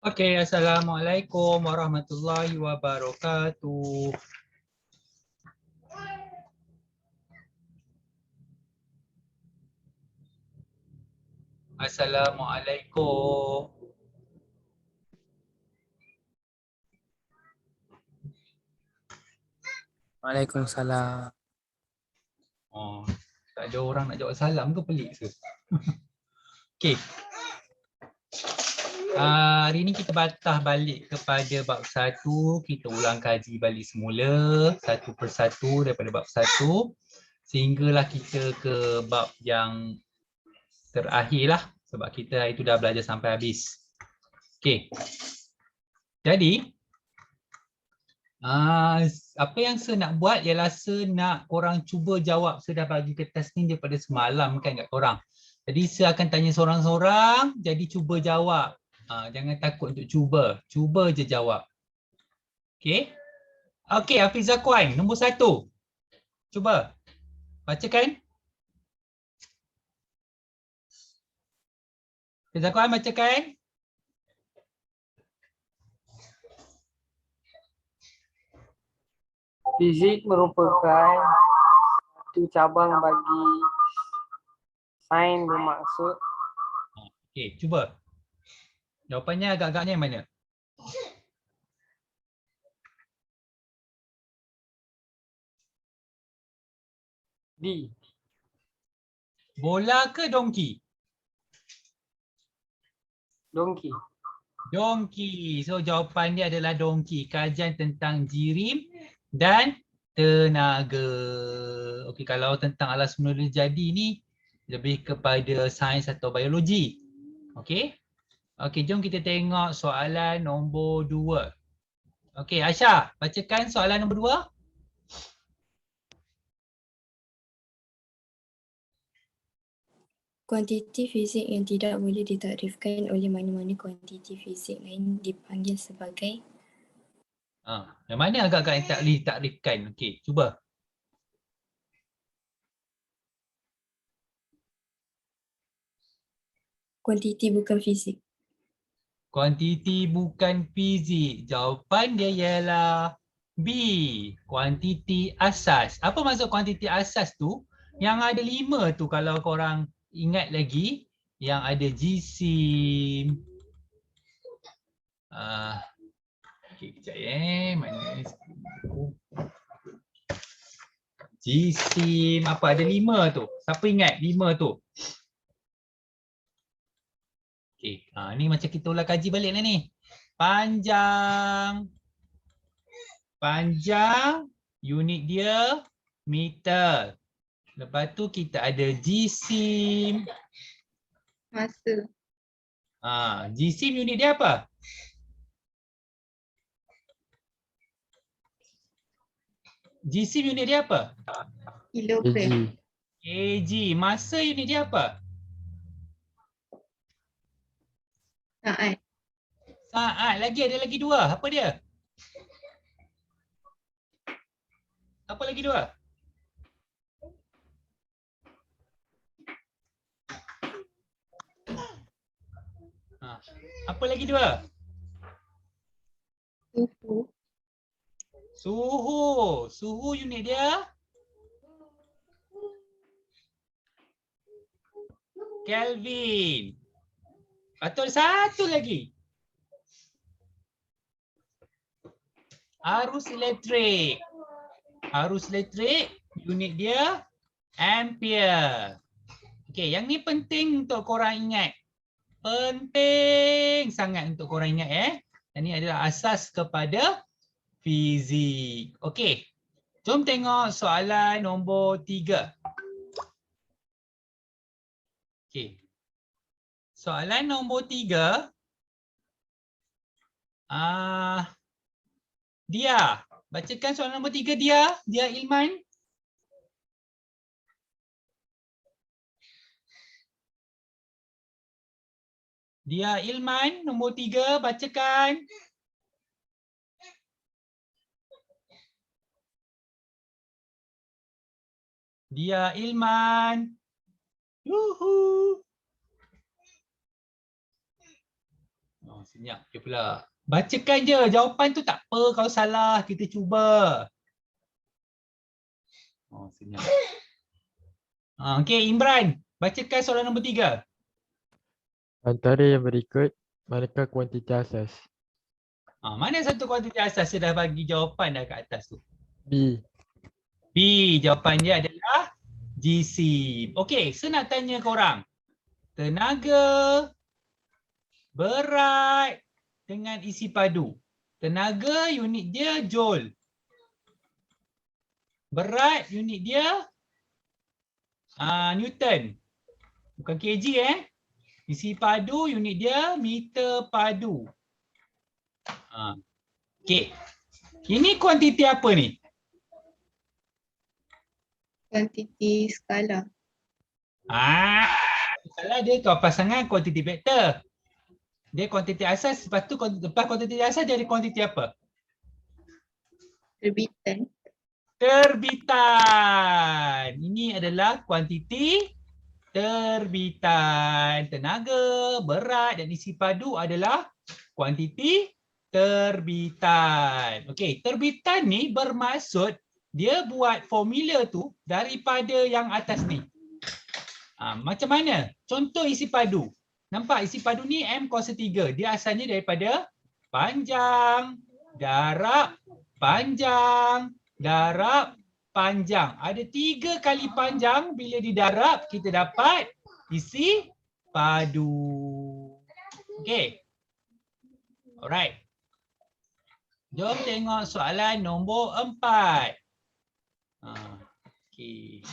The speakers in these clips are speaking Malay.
Okey, Assalamualaikum warahmatullahi wabarakatuh. Assalamualaikum. Waalaikumsalam. Oh, tak ada orang nak jawab salam ke, pelik ke? Okey. Hari ni kita batah balik kepada bab 1. Kita ulang kaji balik semula satu persatu daripada bab 1 sehinggalah kita ke bab yang terakhir lah, sebab kita hari tu dah belajar sampai habis. Okey. Jadi apa yang saya nak buat ialah saya nak korang cuba jawab. Saya dah bagi kertas ni daripada semalam kan kat korang. Jadi saya akan tanya seorang-seorang, jadi cuba jawab. Jangan takut untuk cuba. Cuba je jawab. Okey? Okey, Hafizah Kuan, nombor 1. Cuba. Bacakan. Hafizah Kuan, bacakan. Fizik merupakan satu cabang bagi sains bermaksud Okey, cuba. Jawapannya agak-agaknya yang mana? D. Bola ke dongki? Dongki. Dongki. So jawapan dia adalah dongki. Kajian tentang jirim dan tenaga. Okey, kalau tentang alas semula jadi ni lebih kepada sains atau biologi. Okey. Okey, jom kita tengok soalan nombor 2. Okey, Aisyah, bacakan soalan nombor 2. Kuantiti fizik yang tidak boleh ditakrifkan oleh mana-mana kuantiti fizik lain dipanggil sebagai Yang mana agak-agak yang tak boleh ditakrifkan? Okey, cuba. kuantiti bukan fizik. Kuantiti bukan fizik. Jawapan dia ialah B. Kuantiti asas. Apa maksud kuantiti asas tu? Yang ada 5 tu kalau korang ingat lagi. Yang ada jisim. Okay, kejap mana jisim. Apa ada 5 tu? Siapa ingat 5 tu? Okay, ni macam kita ulang kaji balik lah ni. Panjang. Panjang, unit dia meter. Lepas tu kita ada jisim. Masa. Jisim unit dia apa? Jisim unit dia apa? Kilogram. kg. Masa unit dia apa? Saat. Saat. Ada lagi 2. Apa dia? Apa lagi 2? Apa lagi 2? Suhu. Suhu. Suhu unit dia? Kelvin. Atau satu lagi. Arus elektrik. Arus elektrik unit dia ampere. Okey, yang ni penting untuk korang ingat. Penting sangat untuk korang ingat Dan ini adalah asas kepada fizik. Okey. Jom tengok soalan nombor 3. Okey. Soalan nombor 3. Dia. Bacakan soalan nombor 3 dia. Dia Ilman. Dia Ilman nombor 3 bacakan. Dia Ilman. Yuhu. Senyap je pula. Bacakan je jawapan tu, tak apa kalau salah kita cuba. Senyap. Okey, Imran, bacakan soalan nombor 3. Antara yang berikut, manakah kuantiti asas? Mana satu kuantiti asas? Saya dah bagi jawapan dah kat atas tu. B. B, jawapan dia adalah jisim. Okey, saya nak tanya korang. Tenaga, berat dengan isi padu. Tenaga unit dia joule. Berat unit dia Newton. Bukan kg Isi padu unit dia meter padu. Okey. Ini kuantiti apa ni? Kuantiti skala. Salah dia tu pasangan kuantiti vektor. Dia kuantiti asas, lepas tu lepas kuantiti asas dia ada kuantiti apa? Terbitan. Terbitan. Ini adalah kuantiti terbitan. Tenaga, berat dan isi padu adalah kuantiti terbitan. Okey, terbitan ni bermaksud dia buat formula tu daripada yang atas ni. Macam mana? Contoh isi padu. Nampak isi padu ni M kuasa 3. Dia asalnya daripada panjang, darab, panjang, darab, panjang. Ada 3 kali panjang, bila didarab kita dapat isi padu. Okey. Alright. Jom tengok soalan nombor 4. Okey.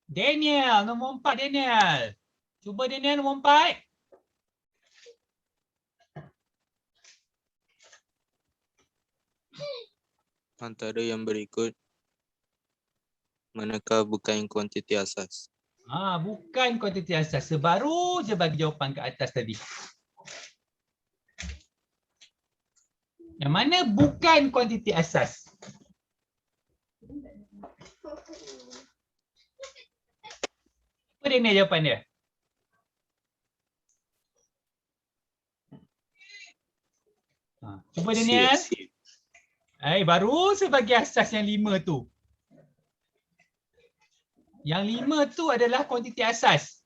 Daniel, nombor 4 Daniel. Cuba Daniel nombor 4. Antara yang berikut, manakah bukan kuantiti asas? Bukan kuantiti asas. Baru je bagi jawapan ke atas tadi. Yang mana bukan kuantiti asas? Apa dia ni jawapan dia? Cuba Daniel. Baru saya bagi asas yang 5 tu. Yang 5 tu adalah kuantiti asas.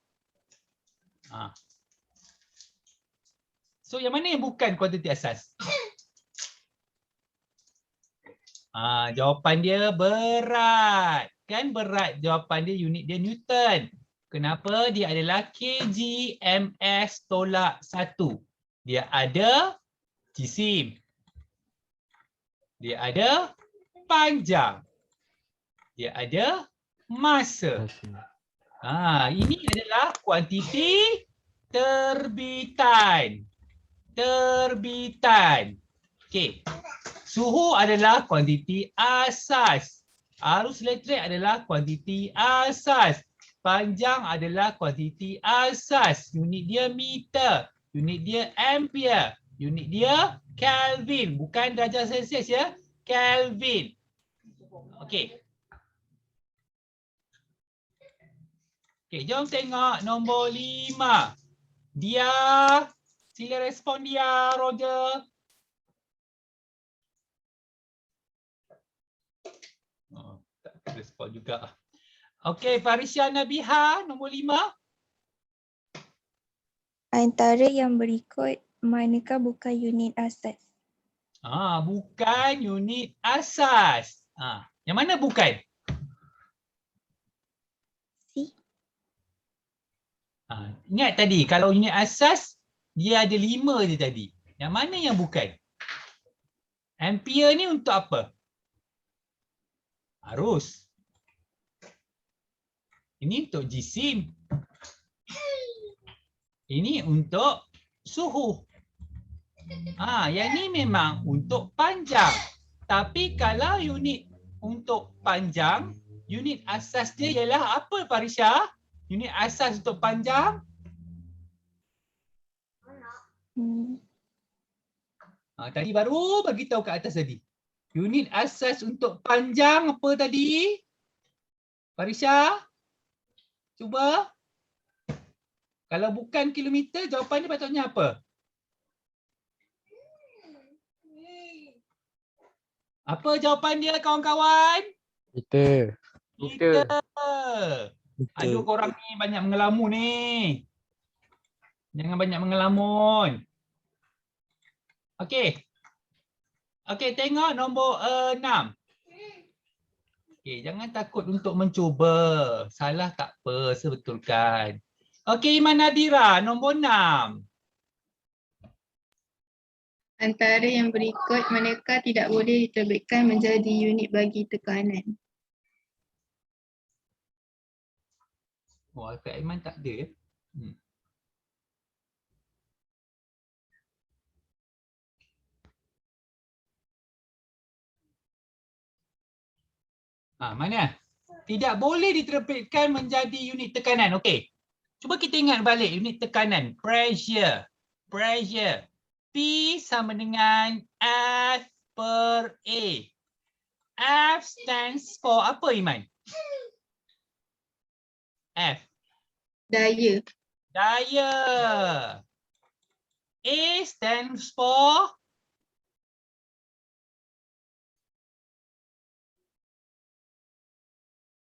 So yang mana yang bukan kuantiti asas? Jawapan dia berat. Kan berat jawapan dia, unit dia Newton. Kenapa? Dia adalah kg ms tolak 1. Dia ada jisim. Dia ada panjang. Dia ada masa. Ini adalah kuantiti terbitan. Terbitan. Okey. Suhu adalah kuantiti asas. Arus elektrik adalah kuantiti asas. Panjang adalah kuantiti asas. Unit dia meter. Unit dia ampere. Unit dia Kelvin. Bukan darjah Celsius ya. Kelvin. Okey. Okey, jom tengok nombor 5. Dia. Sila respon dia, Roger. Tak respon juga. Okey, Farisha Nabiha, nombor 5. Antara yang berikut, manakah bukan unit asas? Bukan unit asas. Yang mana bukan? C. Ingat tadi, kalau unit asas, dia ada 5 je tadi. Yang mana yang bukan? Ampere ni untuk apa? Arus. Ini untuk jisim. Ini untuk suhu. Yang ni memang untuk panjang. Tapi kalau unit untuk panjang, unit asas dia ialah apa Farisha? Unit asas untuk panjang? Tadi baru bagi tahu kat atas tadi. Unit asas untuk panjang apa tadi? Farisha? Cuba. Kalau bukan kilometer, jawapan dia patutnya apa? Apa jawapan dia kawan-kawan? Meter. Meter. Aduh, Betul. korang ni banyak mengelamun ni. Jangan banyak mengelamun. Okey. Okey, tengok nombor 6. Okey, jangan takut untuk mencuba. Salah tak apa, sebetulkan. Okey, Iman Nadira, nombor 6. Antara yang berikut manakah tidak boleh diterbitkan menjadi unit bagi tekanan? Oh, Kak Iman tak ada ya? Mana? Tidak boleh diterbitkan menjadi unit tekanan. Okey. Cuba kita ingat balik unit tekanan. Pressure. Pressure. P sama dengan F per A. F stands for apa, Iman? F. Daya. Daya. A stands for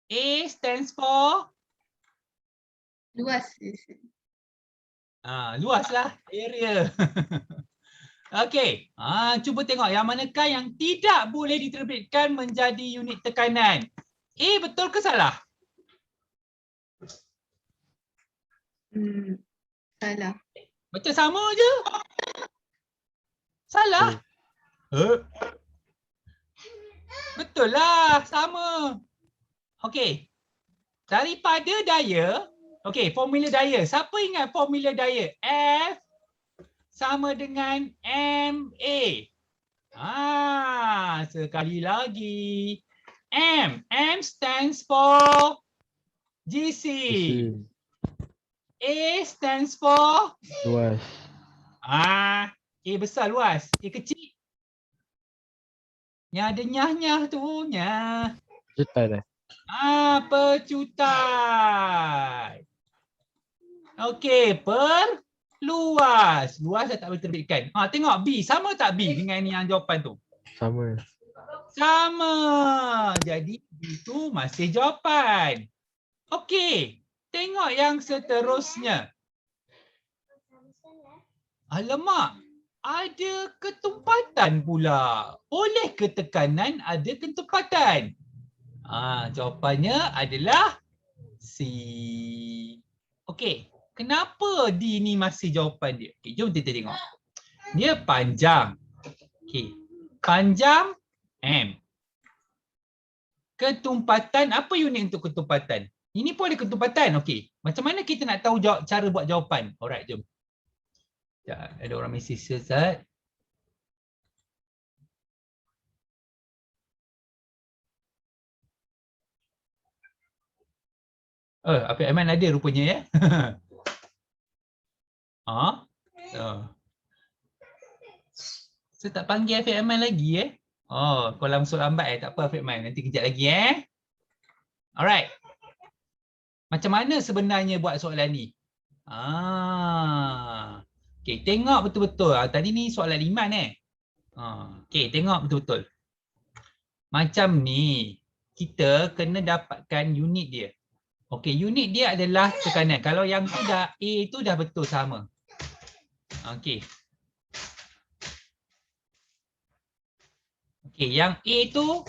A stands for Luas. luaslah area. Okey. Cuba tengok yang manakah yang tidak boleh diterbitkan menjadi unit tekanan. A betul ke salah? Salah. Macam sama je. Salah. Betul lah, sama. Okey. Daripada daya, okey, formula daya. Siapa ingat formula daya? F sama dengan MA. Sekali lagi. M stands for GC. A stands for Luas. A besar luas. A kecil. Yang ada nyah-nyah tu nyah. Jutaan eh? Pecutai. Okey, luas. Luas dah tak boleh terbitkan. Tengok B. Sama tak B dengan yang jawapan tu? Sama. Sama. Jadi itu masih jawapan. Okey. Tengok yang seterusnya. Alamak. Ada ketumpatan pula. Oleh ketekanan ada ketumpatan. Jawapannya adalah C. Okey. Kenapa D ni masih jawapan dia? Okay, jom kita tengok. Dia panjang. Okey. Panjang M. Ketumpatan, apa unit untuk ketumpatan? Ini pun ada ketumpatan. Okey. Macam mana kita nak tahu cara buat jawapan? Alright, jom. Ya, ada orang mesej Ustaz. Afiq Aiman ada rupanya ya. Saya tak panggil Afiq Aiman lagi kau langsung lambat tak apa Afiq Aiman, nanti kejap lagi Alright. Macam mana sebenarnya buat soalan ni? Okey, tengok betul-betul. Tadi ni soalan Iman Okey, tengok betul-betul. Macam ni, kita kena dapatkan unit dia. Okey, unit dia adalah tekanan. Kalau yang tu dah A tu dah betul sama. Okey. Okey, yang A tu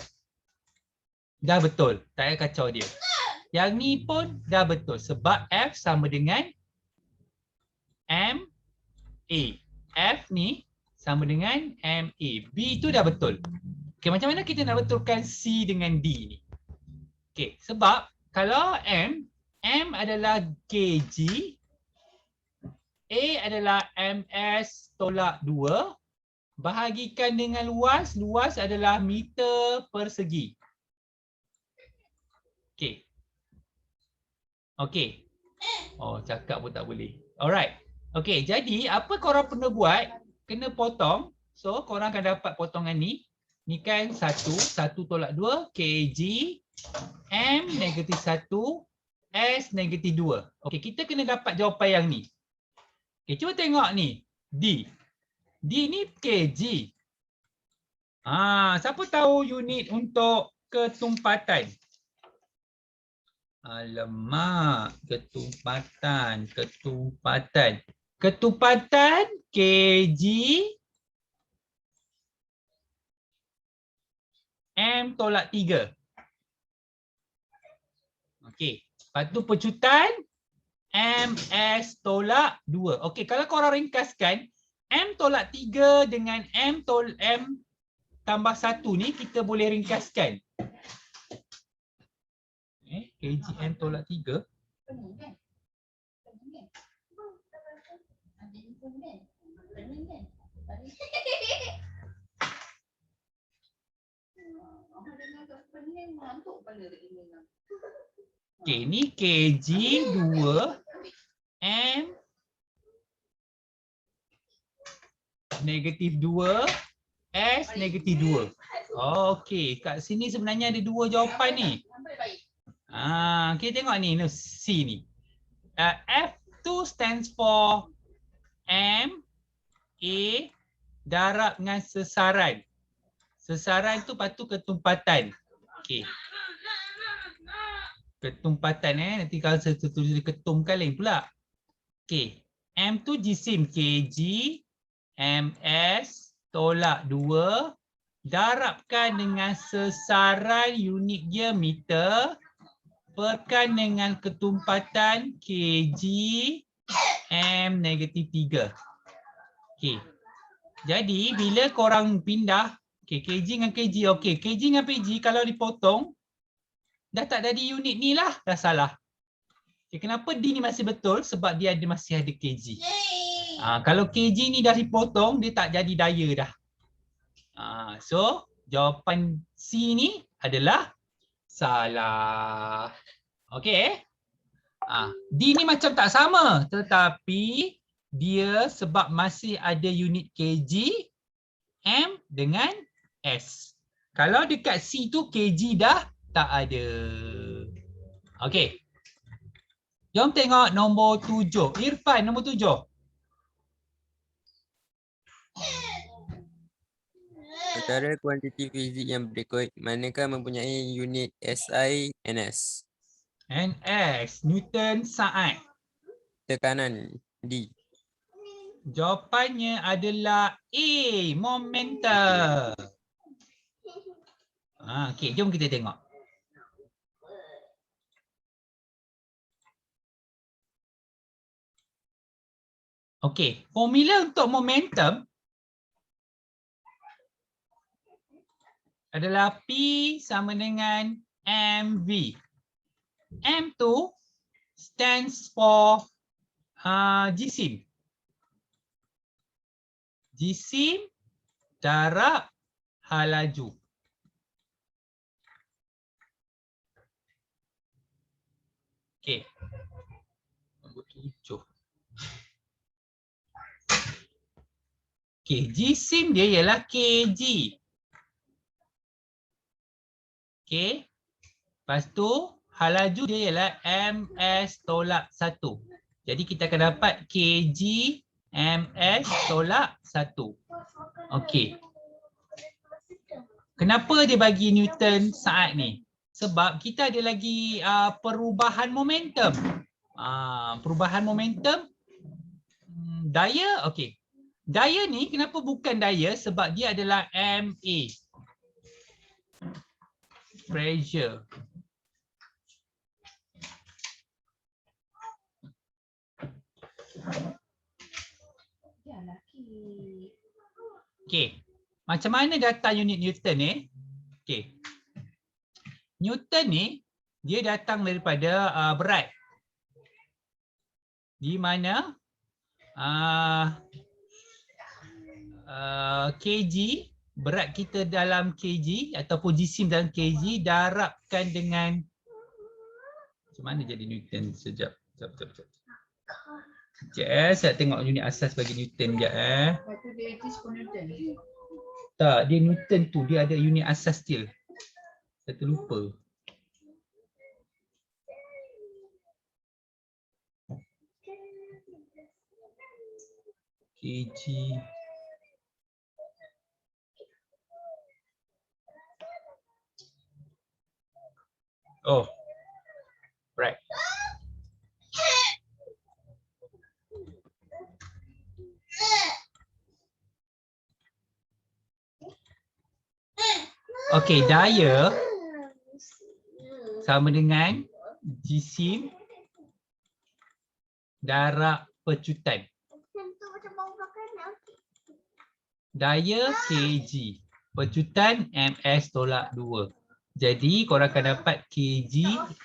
dah betul. Tak payah kacau dia. Yang ni pun dah betul sebab F sama dengan M A. F ni sama dengan MA. B tu dah betul. Okey, macam mana kita nak betulkan C dengan D ni? Okey, sebab kalau M adalah kg, A adalah ms tolak 2, bahagikan dengan luas, luas adalah meter persegi. Okey. Okey. Oh, cakap pun tak boleh. Alright. Okey, jadi apa korang perlu buat? Kena potong. So, korang akan dapat potongan ni. Ni kan 1 tolak 2 kg, M -1, S -2. Okey, kita kena dapat jawapan yang ni. Okay, cuba tengok ni. D. D ni kg. Siapa tahu unit untuk ketumpatan? Alamak, ketumpatan. Ketumpatan kg M tolak 3. Okey. Lepas tu pecutan MS tolak 2. Okey, kalau korang ringkaskan M tolak 3 dengan M tambah 1 ni kita boleh ringkaskan. Kg M tolak 3. Okey, ni kg 2 M negatif 2 S negatif 2. Okey, kat sini sebenarnya ada dua jawapan ni. Kita tengok ni, C ni. F2 stands for M A darab dengan sesaran. Sesaran tu patut ketumpatan. Okey. Ketumpatan nanti kalau saya tulis ketumkan lain pula. Okey. M tu jisim kg MS tolak 2 darabkan dengan sesaran unit dia meter perkan dengan ketumpatan kg M negatif 3. Okey. Jadi bila korang pindah kg dengan kg, okey, kg dengan pg kalau dipotong dah tak jadi unit ni lah, dah salah. Okay, kenapa D ni masih betul? Sebab dia masih ada kg. Kalau kg ni dah dipotong, dia tak jadi daya dah. So, jawapan C ni adalah salah. Okey. D ni macam tak sama, tetapi dia sebab masih ada unit kg, M dengan S. Kalau dekat C tu kg dah tak ada. Okey. Jom tengok nombor 7. Irfan, nombor 7. Antara kuantiti fizik yang berikut, manakah mempunyai unit SI NS? NS, Newton saat. Tekanan D. Jawapannya adalah A, momentum. Okey, jom kita tengok. Okey, formula untuk momentum adalah P sama dengan mv. M tu stands for jisim. Jisim darab hal laju. Okey. Nombor 7. Okey, jisim dia ialah kg. Okey. Lepas tu hal laju dia ialah ms tolak 1. Jadi kita akan dapat kg ms tolak 1. Okey. Kenapa dia bagi Newton saat ni? Sebab kita ada lagi perubahan momentum. Perubahan momentum daya, okey. Daya ni kenapa bukan daya? Sebab dia adalah MA. Pressure. Okey. Macam mana datang unit Newton ni? Okey. Newton ni dia datang daripada berat. Di mana kg, berat kita dalam kg ataupun jisim dalam kg darabkan dengan, macam mana jadi Newton? Sekejap. Sekejap. Saya tengok unit asas bagi Newton sekejap. Tak, dia Newton tu dia ada unit asas still. Saya terlupa. kg. Oh, right. Okey, daya sama dengan jisim darab pecutan. Daya kg, pecutan ms tolak 2. Jadi korang akan dapat kg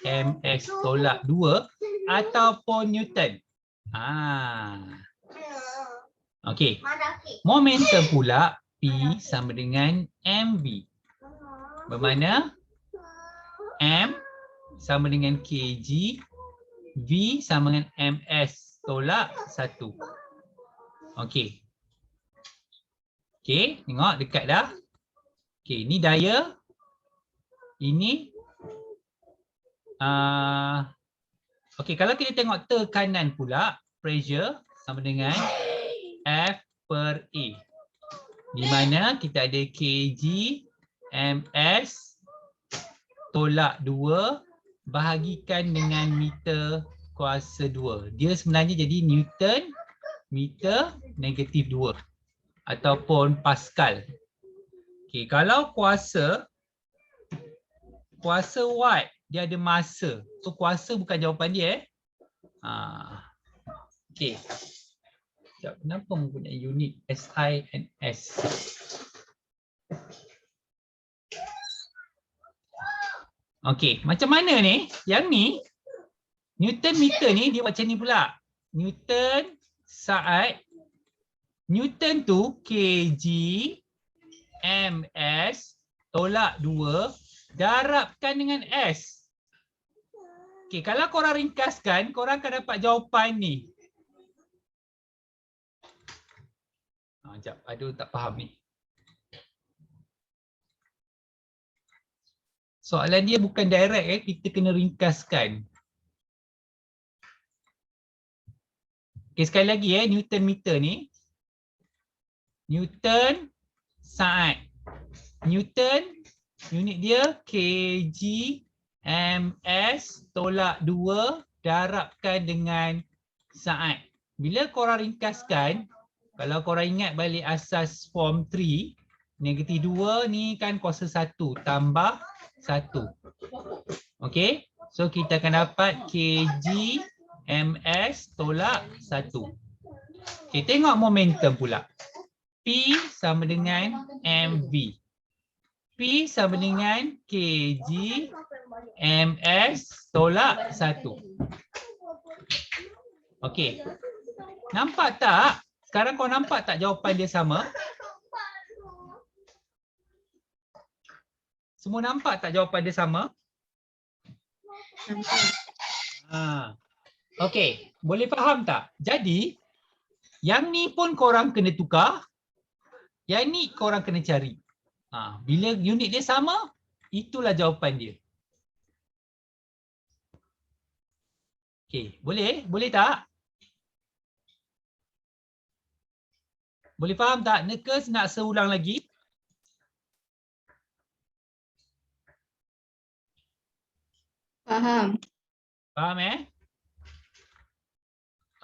ms tolak 2 ataupun newton. Okey. Momentum pula P sama dengan mv. Bermakna M sama dengan kg, V sama dengan ms tolak 1. Okey. Okey, tengok dekat dah. Okey, ni daya. Ini okey, kalau kita tengok tekanan pula, pressure sama dengan F per A. Di mana kita ada kg ms tolak 2 bahagikan dengan meter kuasa 2. Dia sebenarnya jadi Newton meter negatif 2 ataupun Pascal. Okey, kalau kuasa watt dia ada masa. So kuasa bukan jawapan dia Okey. Sekejap, kenapa mempunyai unit SI and S? Okey, macam mana ni? Yang ni Newton meter ni dia macam ni pula. Newton saat Newton tu kg ms tolak 2 darabkan dengan S. Okey, kalau korang ringkaskan, korang akan dapat jawapan ni. Sekejap, aduh tak faham ni. Soalan dia bukan direct kita kena ringkaskan. Okey, sekali lagi Newton meter ni. Newton saat. Newton unit dia kg ms tolak 2 darabkan dengan saat. Bila korang ringkaskan, kalau korang ingat balik asas form 3, negatif 2 ni kan kuasa 1 tambah 1. Okey, so kita akan dapat kg ms tolak 1. Okey, tengok momentum pula. P sama dengan mv. P sama dengan kg ms tolak 1. Okey. Nampak tak? Sekarang kau nampak tak jawapan dia sama? Semua nampak tak jawapan dia sama? Nampak. Okey, boleh faham tak? Jadi, yang ni pun korang kena tukar. Yang ni korang kena cari. Bila unit dia sama, itulah jawapan dia. Okey, boleh? Boleh tak? Boleh faham tak? Nekes nak seulang lagi? Faham. Faham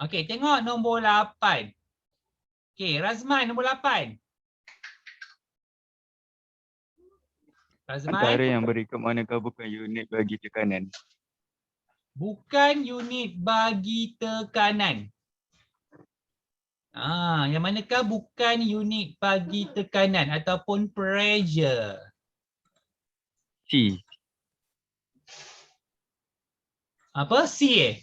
Okey, tengok nombor 8. Okey, Razman nombor 8. Razman. Antara yang berikut manakah bukan unit bagi tekanan? Bukan unit bagi tekanan. Yang manakah bukan unit bagi tekanan ataupun pressure? C. Apa? C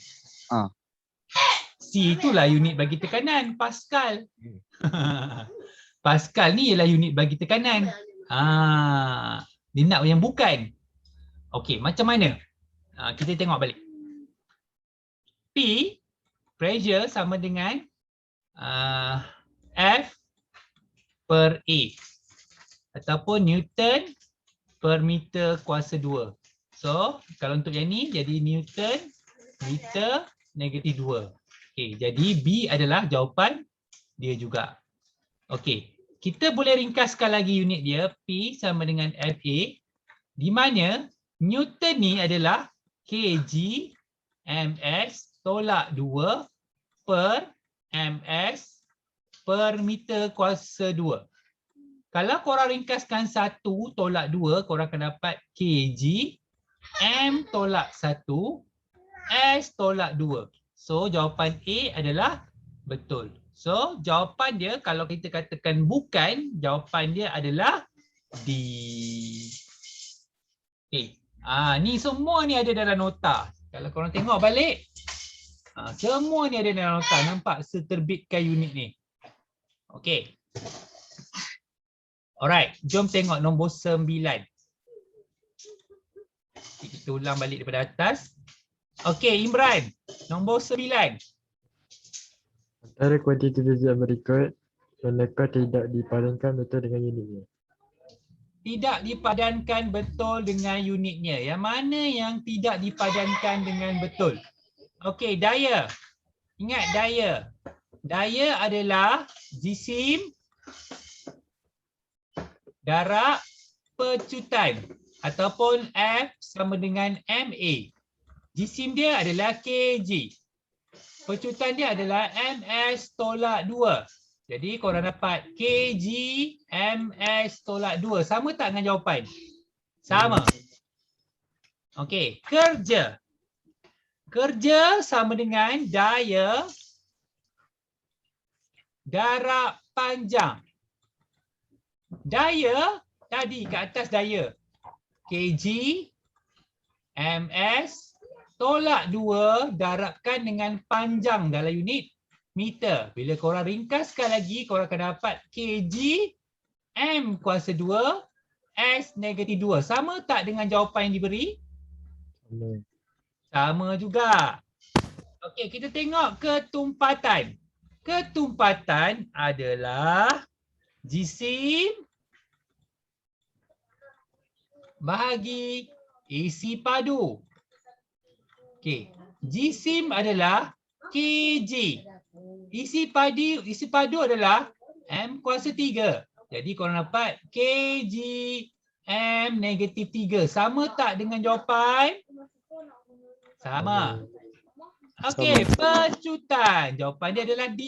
C itulah unit bagi tekanan, Pascal. Pascal ni ialah unit bagi tekanan. Dia nak yang bukan. Okey, macam mana? Kita tengok balik. P, pressure sama dengan F per A ataupun Newton per meter kuasa 2. So, kalau untuk yang ni jadi Newton meter negatif 2. Okey, jadi B adalah jawapan dia juga. Okey, kita boleh ringkaskan lagi unit dia. P sama dengan FA, di mana Newton ni adalah kg ms tolak 2 per ms per meter kuasa 2. Kalau korang ringkaskan 1 tolak 2, korang akan dapat kg m tolak 1 s tolak 2. So jawapan A adalah betul. So jawapan dia kalau kita katakan bukan, jawapan dia adalah D. Okay. Ni semua ni ada dalam nota. Kalau korang tengok balik, semua ni ada dalam nota. Nampak seterbitkan unit ni. Okay. Alright, jom tengok nombor 9. Kita ulang balik daripada atas. Okay, Imran. Nombor 9. Antara kuantiti fizik yang berikut, manakah tidak dipadankan betul dengan unitnya? Tidak dipadankan betul dengan unitnya. Yang mana yang tidak dipadankan dengan betul? Okey, daya. Ingat daya. Daya adalah jisim darab pecutan ataupun F sama dengan MA. Jisim dia adalah kg. Pecutan dia adalah ms tolak 2. Jadi korang dapat kg ms tolak 2. Sama tak dengan jawapan? Sama. Okey, kerja. Kerja sama dengan daya darab panjang. Daya tadi kat atas daya. kg ms tolak 2 darabkan dengan panjang dalam unit meter. Bila korang ringkaskan lagi, korang akan dapat kg m kuasa 2 s negatif 2. Sama tak dengan jawapan yang diberi? Sama juga. Okey, kita tengok ketumpatan. Ketumpatan adalah jisim bahagi isi padu. Okey, jisim adalah kg. Isi padu adalah m kuasa 3. Jadi korang dapat kg m negatif 3. Sama tak dengan jawapan? Sama. Okey, pecutan. Jawapan dia adalah D.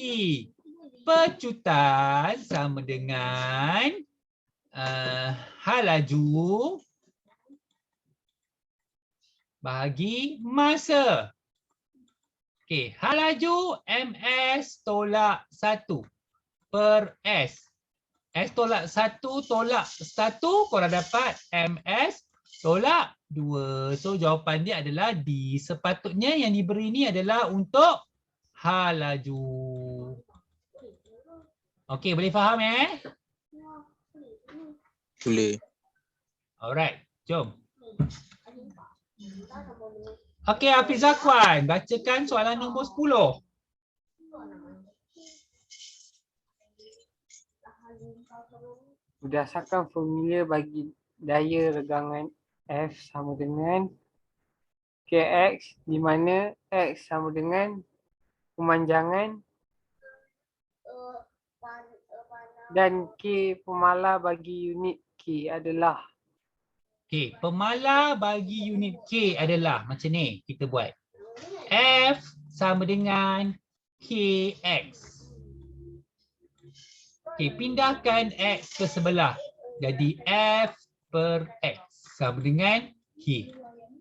Pecutan sama dengan halaju bahagi masa. Okey, halaju ms tolak 1 per s. S tolak 1 tolak 1, korang dapat ms tolak 2. So jawapan dia adalah D. Sepatutnya yang diberi ni adalah untuk halaju. Okey, boleh faham Boleh. Alright, jom. Okey, Hafiz Zakwan, bacakan soalan nombor 10. Berdasarkan formula bagi daya regangan F sama dengan Kx, di mana X sama dengan pemanjangan dan K pemala bagi unit K adalah. Okey, pemala bagi unit K adalah macam ni kita buat. F sama dengan Kx. Okey, pindahkan X ke sebelah. Jadi F per X sama dengan K.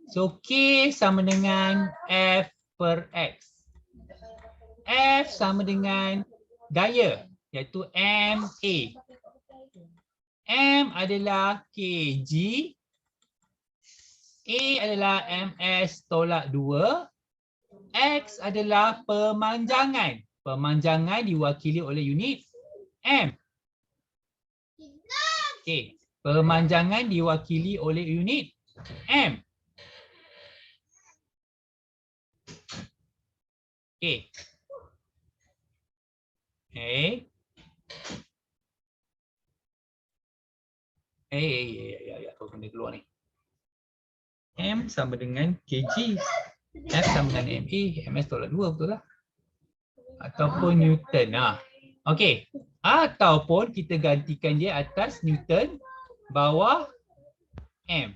So K sama dengan F per X. F sama dengan daya iaitu MA. M adalah kg. A adalah ms tolak 2. X adalah pemanjangan. Pemanjangan diwakili oleh unit M. Okey, pemanjangan diwakili oleh unit M. Okey. Apa benda keluar ni? M sama dengan kg. F sama dengan MA. MS tolak 2, betul lah? Ataupun Newton. Okey. Ataupun kita gantikan dia atas Newton, bawah M.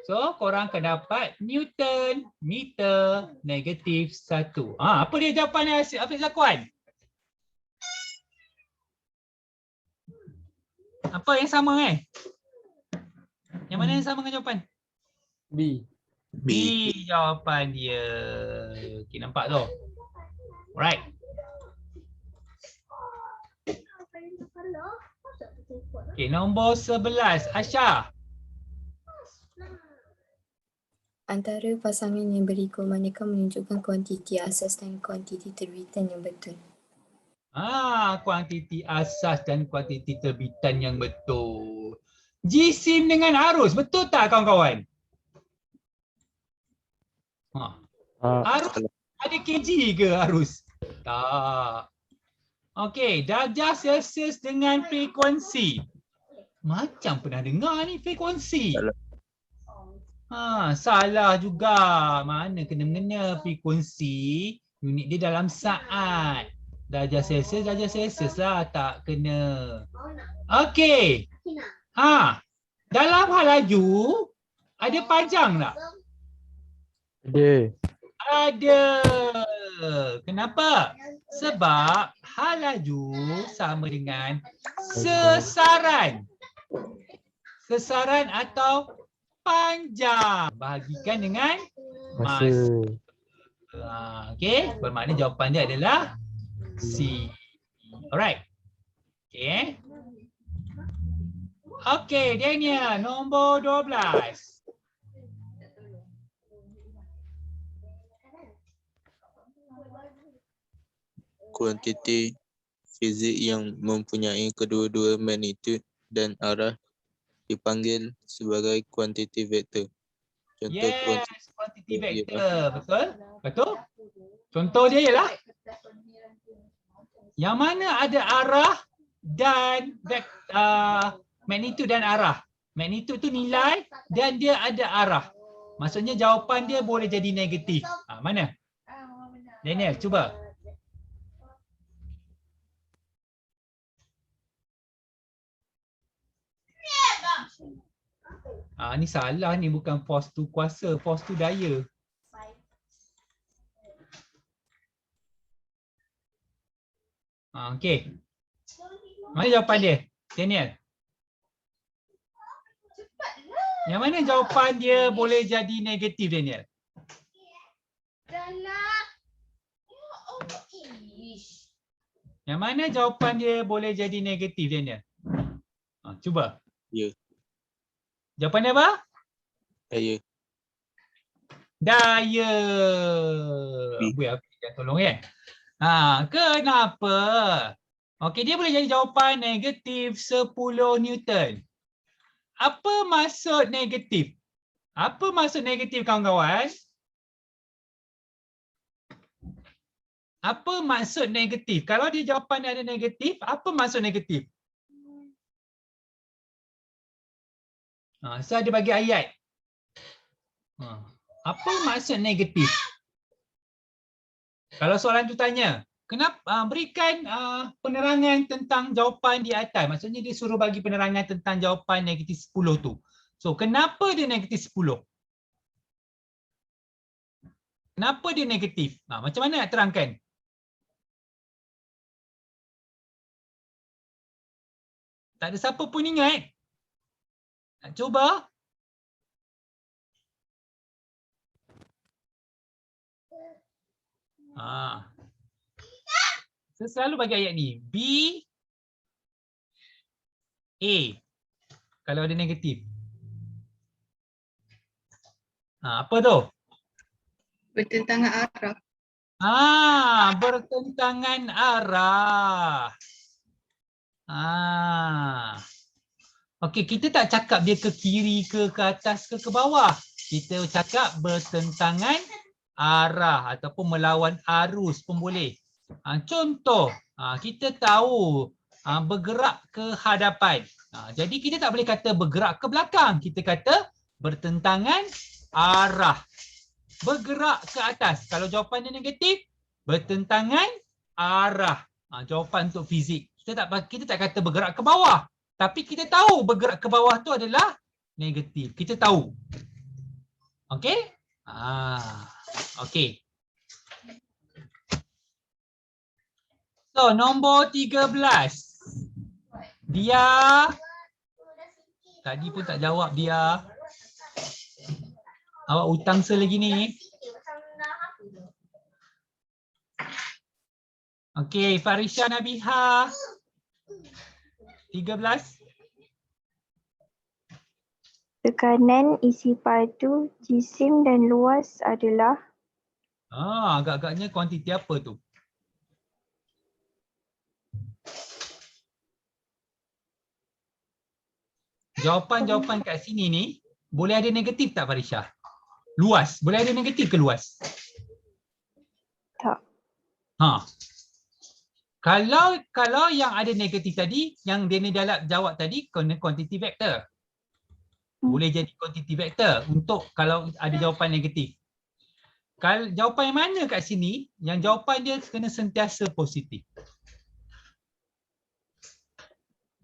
So, korang akan dapat Newton meter negatif 1. Apa dia jawapan Hafiz Zakwan? Apa yang sama Yang mana yang sama dengan jawapan? B. B jawapan dia. Okey, nampak tu. Alright. Okey, nombor 11. Asha. Antara pasangan yang berikut manakah menunjukkan kuantiti asas dan kuantiti terbitan yang betul? Kuantiti asas dan kuantiti terbitan yang betul. Jisim dengan arus, betul tak kawan-kawan? Arus ada kg ke arus? Tak. Okey, darjah Celsius dengan frekuensi. Macam pernah dengar ni frekuensi. Salah juga. Mana kena-mengena frekuensi, unit dia dalam saat. Darjah Celsius lah, tak kena. Okey. Dalam hal laju, ada panjang tak? Ada. Kenapa? Sebab hal laju sama dengan sesaran. Sesaran atau panjang. Bahagikan dengan masa. Okey, bermakna jawapan dia adalah C. Alright. Okey. Okey, Daniel, nombor 12. Kuantiti fizik yang mempunyai kedua-dua magnitud dan arah dipanggil sebagai kuantiti vektor. Contoh kuantiti vektor. Betul? Betul? Contoh dia ialah yang mana ada arah dan magnitud dan arah. Magnitud tu nilai dan dia ada arah. Maksudnya jawapan dia boleh jadi negatif. Mana? Daniel, cuba. Ni salah ni, bukan force tu kuasa, force tu daya. Okey. Mana jawapan dia? Daniel. Yang mana jawapan dia boleh jadi negatif, Daniel? Yang mana jawapan dia boleh jadi negatif, Daniel? Cuba. Ya. Jawapan dia apa? Daya. Daya. Jangan tolong kenapa? Okey, dia boleh jadi jawapan negatif 10 Newton. Apa maksud negatif? Apa maksud negatif, kawan-kawan? Apa maksud negatif? Kalau dia jawapan dia ada negatif, apa maksud negatif? Saya ada bagi ayat. Apa maksud negatif? Kalau soalan tu tanya, kenapa berikan penerangan tentang jawapan di atas. Maksudnya dia suruh bagi penerangan tentang jawapan negatif 10 tu. So, kenapa dia negatif 10? Kenapa dia negatif? Macam mana nak terangkan? Tak ada siapa pun ingat. Nak cuba? Saya selalu bagi ayat ni. B A. Kalau ada negatif. Apa tu? Bertentangan arah. Bertentangan arah. Okey, kita tak cakap dia ke kiri ke atas ke bawah. Kita cakap bertentangan arah ataupun melawan arus pun boleh. Contoh, kita tahu bergerak ke hadapan. Jadi kita tak boleh kata bergerak ke belakang. Kita kata bertentangan arah. Bergerak ke atas. Kalau jawapan dia negatif, bertentangan arah. Jawapan untuk fizik. Kita tak kata bergerak ke bawah. Tapi kita tahu bergerak ke bawah tu adalah negatif. Kita tahu. Okey? Okey. So, nombor 13. Dia. Tadi pun tak jawab dia. Awak hutang selagi ni. Okey, Farisha Nabiha. 13. Tekanan, isi padu, jisim dan luas adalah Agak-agaknya kuantiti apa tu? Jawapan-jawapan kat sini ni boleh ada negatif tak Farisha? Luas, boleh ada negatif ke luas? tak. Kalau yang ada negatif tadi, yang dia ni dalam jawab tadi quantity vector. Boleh jadi quantity vector untuk kalau ada jawapan negatif. Kalau jawapan yang mana kat sini, yang jawapan dia kena sentiasa positif.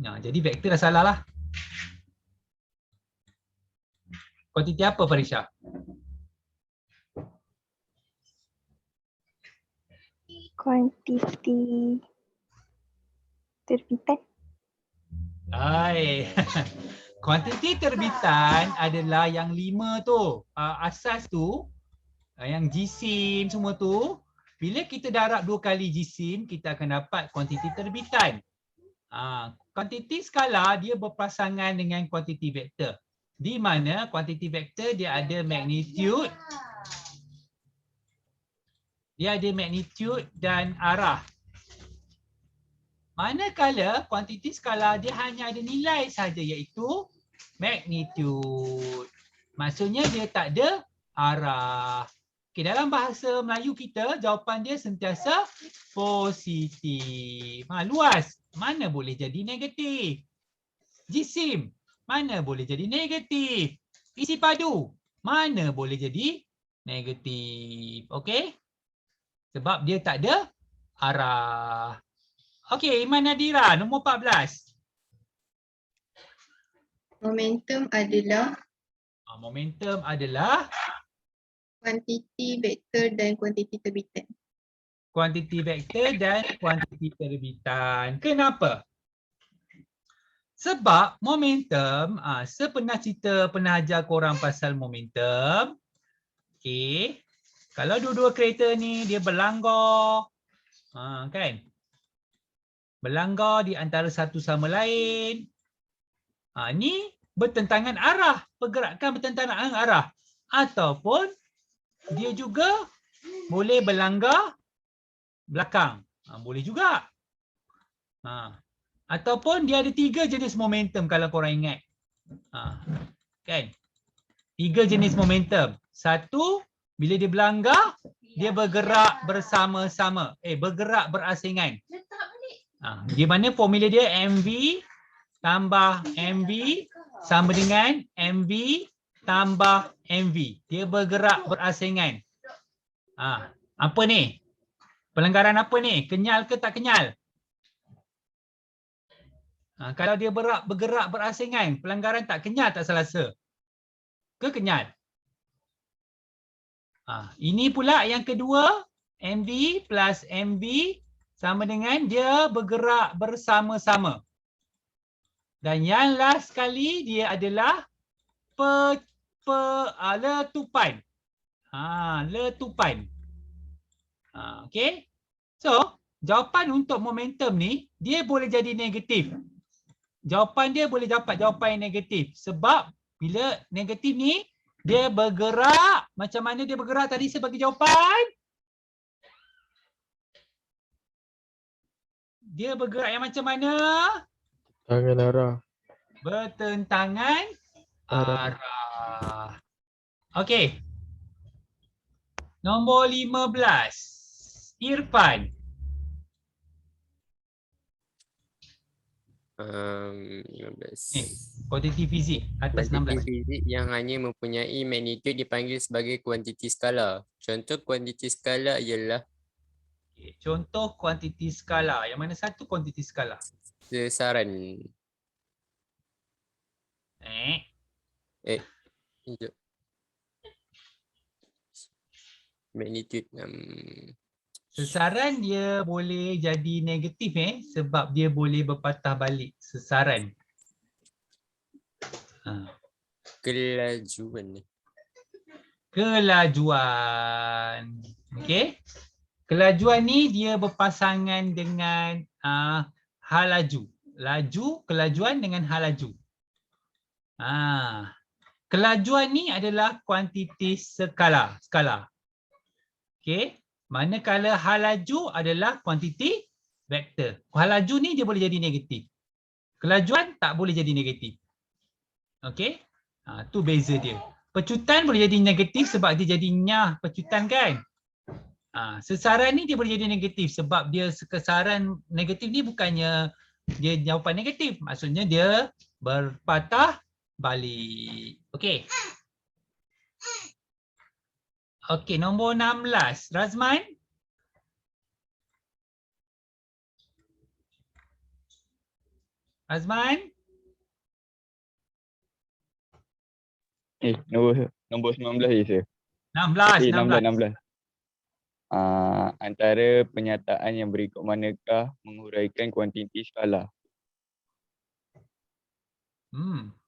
Nah, jadi vektor dah salah lah. Kuantiti apa Farisha? Kuantiti terbitan. Kuantiti terbitan adalah yang 5 tu. Asas tu, yang jisim semua tu. Bila kita darab 2 kali jisim, kita akan dapat kuantiti terbitan. Kuantiti skala dia berpasangan dengan kuantiti vektor. Di mana kuantiti vektor dia ada magnitude. Dia ada magnitude dan arah. Manakala kuantiti skala dia hanya ada nilai sahaja iaitu magnitude. Maksudnya dia tak ada arah. Okay, dalam bahasa Melayu kita jawapan dia sentiasa positif. Luas, mana boleh jadi negatif? Jisim, mana boleh jadi negatif? Isi padu, mana boleh jadi negatif? Okey? Sebab dia tak ada arah. Okey, Iman Nadira, nombor 14. Momentum adalah kuantiti vektor dan kuantiti terbitan. Kuantiti vektor dan kuantiti terbitan. Kenapa? Sebab momentum, saya pernah ajar korang pasal momentum. Okey. Kalau dua-dua kereta ni dia berlanggar, kan? Berlanggar di antara satu sama lain. Ni bertentangan arah, pergerakan bertentangan arah. Ataupun dia juga boleh berlanggar belakang. Boleh juga. Ataupun dia ada 3 jenis momentum kalau korang ingat. Kan? 3 jenis momentum. Satu, bila dia berlanggar, dia bergerak bersama-sama. Bergerak berasingan. Di mana formula dia MV tambah MV sama dengan MV tambah MV. Dia bergerak berasingan. Apa ni? Pelanggaran apa ni? Kenyal ke tak kenyal? Kalau dia bergerak berasingan, pelanggaran tak kenyal tak selesa? Ke kenyal? Ini pula yang kedua, MV plus MV sama dengan dia bergerak bersama-sama. Dan yang last sekali dia adalah letupan. Letupan. Okey. So, jawapan untuk momentum ni dia boleh jadi negatif. Jawapan dia boleh dapat jawapan yang negatif sebab bila negatif ni dia bergerak, macam mana dia bergerak tadi sebagai jawapan? Dia bergerak yang macam mana? Tangan arah. Bertentangan arah. Okey. Nombor 15. Irfan. 15. Kuantiti fizik atas Kuantiti 16. fizik yang hanya mempunyai magnitude dipanggil sebagai kuantiti skala. Contoh kuantiti skala ialah Okay. Contoh kuantiti skala. Yang mana satu kuantiti skala? Sesaran. Sekejap. Magnitude. Sesaran dia boleh jadi negatif sebab dia boleh berpatah balik. Sesaran. Kelajuan. Kelajuan. Okey. Kelajuan ni dia berpasangan dengan hal laju. Laju, kelajuan dengan hal laju. Kelajuan ni adalah kuantiti skala. Okey. Manakala hal laju adalah kuantiti vektor. Hal laju ni dia boleh jadi negatif. Kelajuan tak boleh jadi negatif. Okey. Tu beza dia. Pecutan boleh jadi negatif sebab dia jadi nyah pecutan kan. Sesaran ni dia boleh jadi negatif sebab dia kesaran negatif ni bukannya dia jawapan negatif. Maksudnya dia berpatah balik. Okey. Okey, nombor 16. Razman? Razman? Nombor 19 je saya. 16. Antara penyataan yang berikut manakah menguraikan kuantiti skala?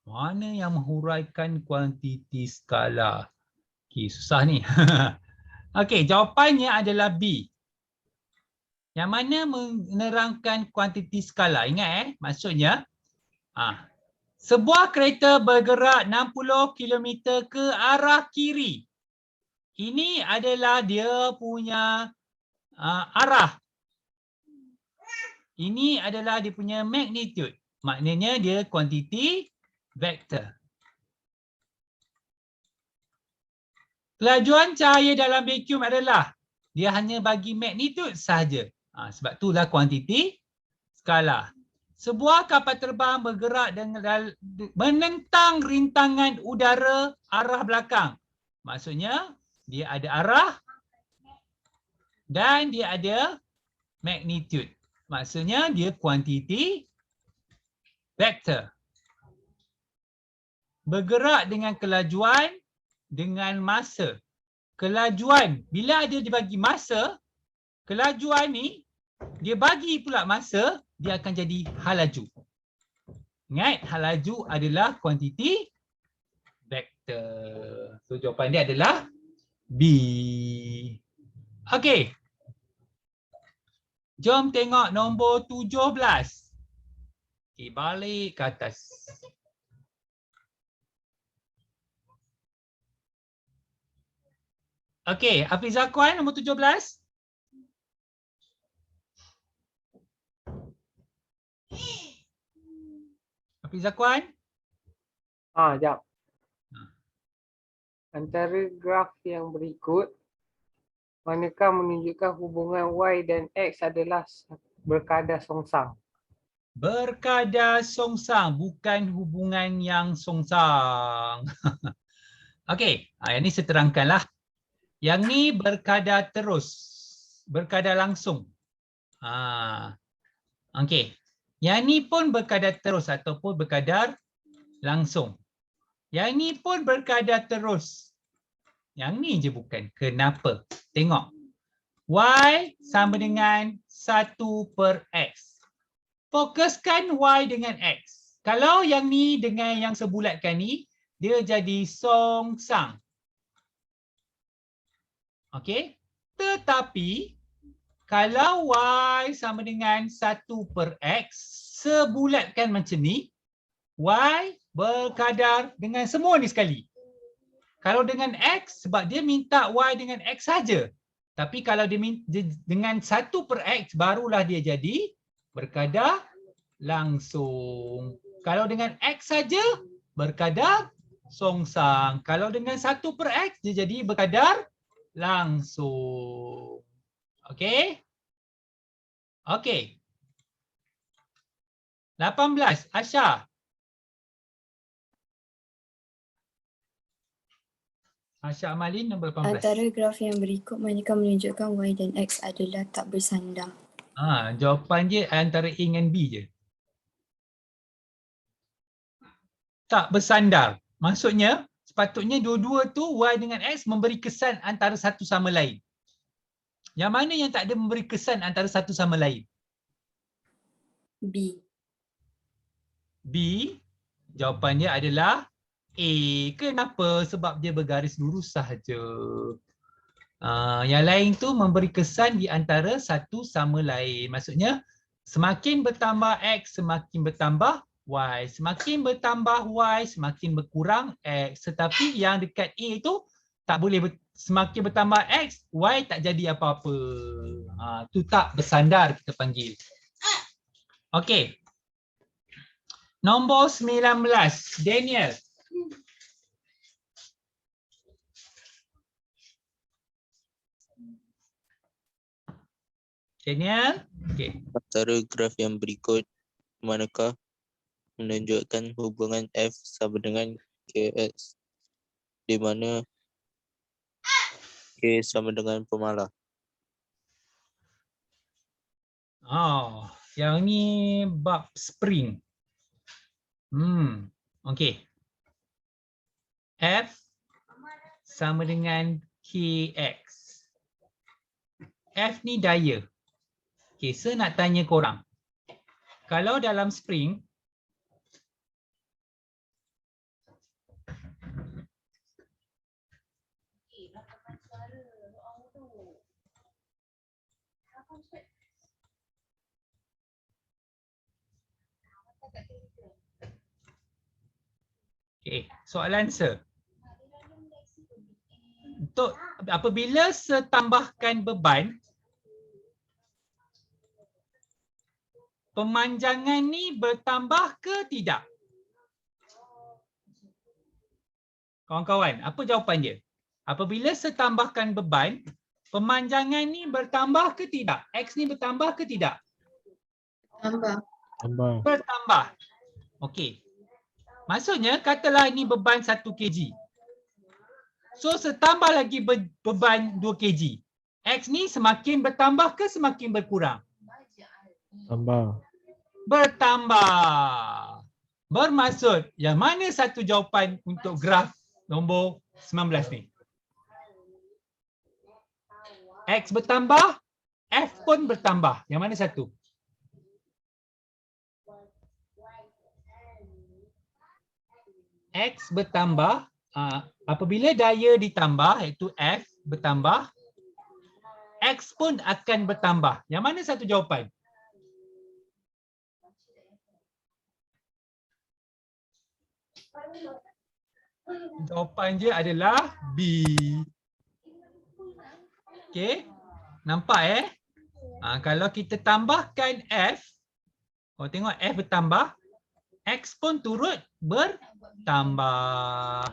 Mana yang menghuraikan kuantiti skala? Okey, susah ni. Okey, jawapannya adalah B. Yang mana menerangkan kuantiti skala. Ingat maksudnya sebuah kereta bergerak 60 km ke arah kiri. Ini adalah dia punya arah. Ini adalah dia punya magnitude. Maknanya dia kuantiti vektor. Kelajuan cahaya dalam vacuum adalah dia hanya bagi magnitude sahaja. Sebab itulah kuantiti skala. Sebuah kapal terbang bergerak dengan menentang rintangan udara arah belakang. Maksudnya dia ada arah dan dia ada magnitude. Maksudnya dia kuantiti vektor. Bergerak dengan kelajuan dengan masa. Kelajuan, bila ada dibagi masa, kelajuan ni dia bagi pula masa, dia akan jadi hal laju. Ingat, hal laju adalah kuantiti vektor. So jawapan dia adalah B. Okey. Jom tengok nombor 17. Okey, balik ke atas. Okey, Hafiz Zakwan nombor 17. Hafiz Zakwan? Jap. Antara graf yang berikut, manakah menunjukkan hubungan Y dan X adalah berkadar songsang? Berkadar songsang, bukan hubungan yang songsang. Okey, yang ni saya terangkanlah. Yang ni berkadar terus, berkadar langsung. Okey. Yang ni pun berkadar terus ataupun berkadar langsung. Yang ni pun berkadar terus. Yang ni je bukan. Kenapa? Tengok. Y sama dengan 1/X. Fokuskan Y dengan X. Kalau yang ni dengan yang sebulatkan ni, dia jadi songsang. Okey. Tetapi kalau Y sama dengan 1/X, sebulatkan macam ni, Y berkadar dengan semua ni sekali. Kalau dengan X, sebab dia minta Y dengan X saja. Tapi kalau dia dengan 1/X, barulah dia jadi berkadar langsung. Kalau dengan X saja, berkadar songsang. Kalau dengan 1/X, dia jadi berkadar langsung. Okey? Okey. 18, Asha. Syah Amalin nombor 18. Antara graf yang berikut manakah menunjukkan Y dan X adalah tak bersandar? Jawapan dia antara A dengan B je. Tak bersandar. Maksudnya sepatutnya dua-dua tu Y dengan X memberi kesan antara satu sama lain. Yang mana yang tak ada memberi kesan antara satu sama lain? B. B. Jawapan dia adalah A. Kenapa? Sebab dia bergaris lurus sahaja. Yang lain tu memberi kesan di antara satu sama lain. Maksudnya semakin bertambah X, semakin bertambah Y. Semakin bertambah Y, semakin berkurang X. Tetapi yang dekat A tu tak boleh semakin bertambah X, Y tak jadi apa-apa. Tu tak bersandar kita panggil. Okey. Nombor 19, Daniel. Daniel, okey. Antara graf yang berikut manakah menunjukkan hubungan F sama dengan KX di mana K sama dengan pemalah. Yang ni bab spring. Okey. F sama dengan KX. F ni daya. Okey, saya nak tanya korang. Kalau dalam spring, soalan sir. Untuk apabila setambahkan beban, pemanjangan ni bertambah ke tidak? Kawan-kawan, apa jawapan dia? Apabila setambahkan beban, pemanjangan ni bertambah ke tidak? X ni bertambah ke tidak? Tambah. Bertambah. Okey. Maksudnya katalah ini beban 1 kg. So setambah lagi beban 2 kg. X ni semakin bertambah ke semakin berkurang? Bertambah. Bermaksud yang mana satu jawapan untuk graf nombor 19 ni? X bertambah, F pun bertambah. Yang mana satu? X bertambah, apabila daya ditambah iaitu F bertambah, X pun akan bertambah. Yang mana satu jawapan? Jawapan dia adalah B. Okey. Nampak kalau kita tambahkan F, tengok F bertambah, X pun turut bertambah.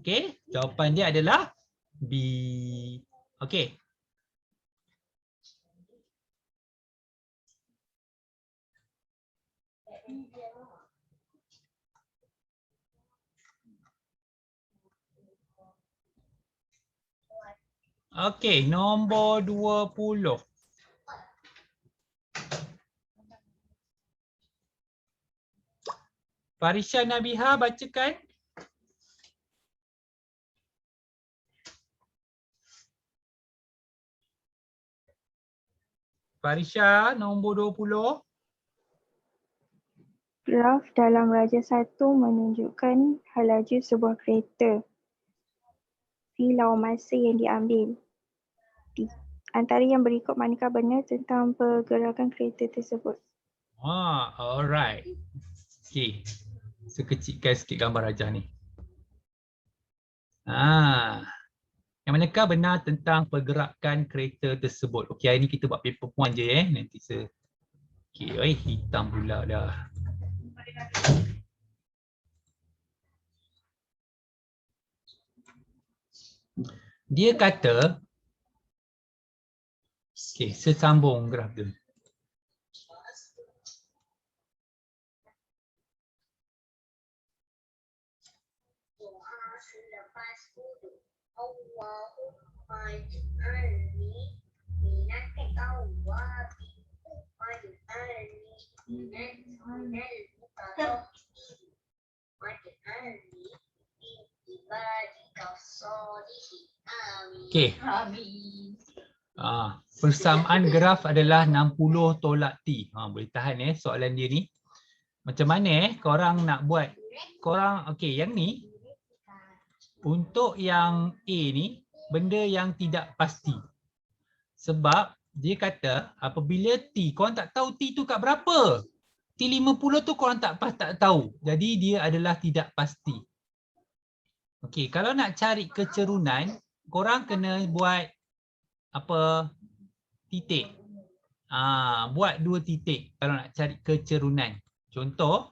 Okey, jawapan dia adalah B. Okey. Okey, nombor 20. Farisha Nabiha bacakan. Farisha nombor 20. Graf dalam Raja 1 menunjukkan laju sebuah kereta. V lawan masa yang diambil. Antara yang berikut manakah benar tentang pergerakan kereta tersebut? Alright. Okey. Saya kecilkan sikit gambar Raja ni. Yang manakah benar tentang pergerakan kereta tersebut? Okey, hari ni kita buat paper point je nanti saya. Okey, hitam pula dah. Dia kata, okey, saya sambung graf dia. Okey. Persamaan graf adalah 60 tolak T. Boleh tahan soalan dia ni. Macam mana korang nak buat? Korang okey, yang ni untuk yang A ni benda yang tidak pasti. Sebab dia kata apabila T, korang tak tahu T tu kat berapa. T50 tu korang tak tahu. Jadi dia adalah tidak pasti. Okey, kalau nak cari kecerunan, korang kena buat apa? Titik. Buat 2 titik kalau nak cari kecerunan. Contoh.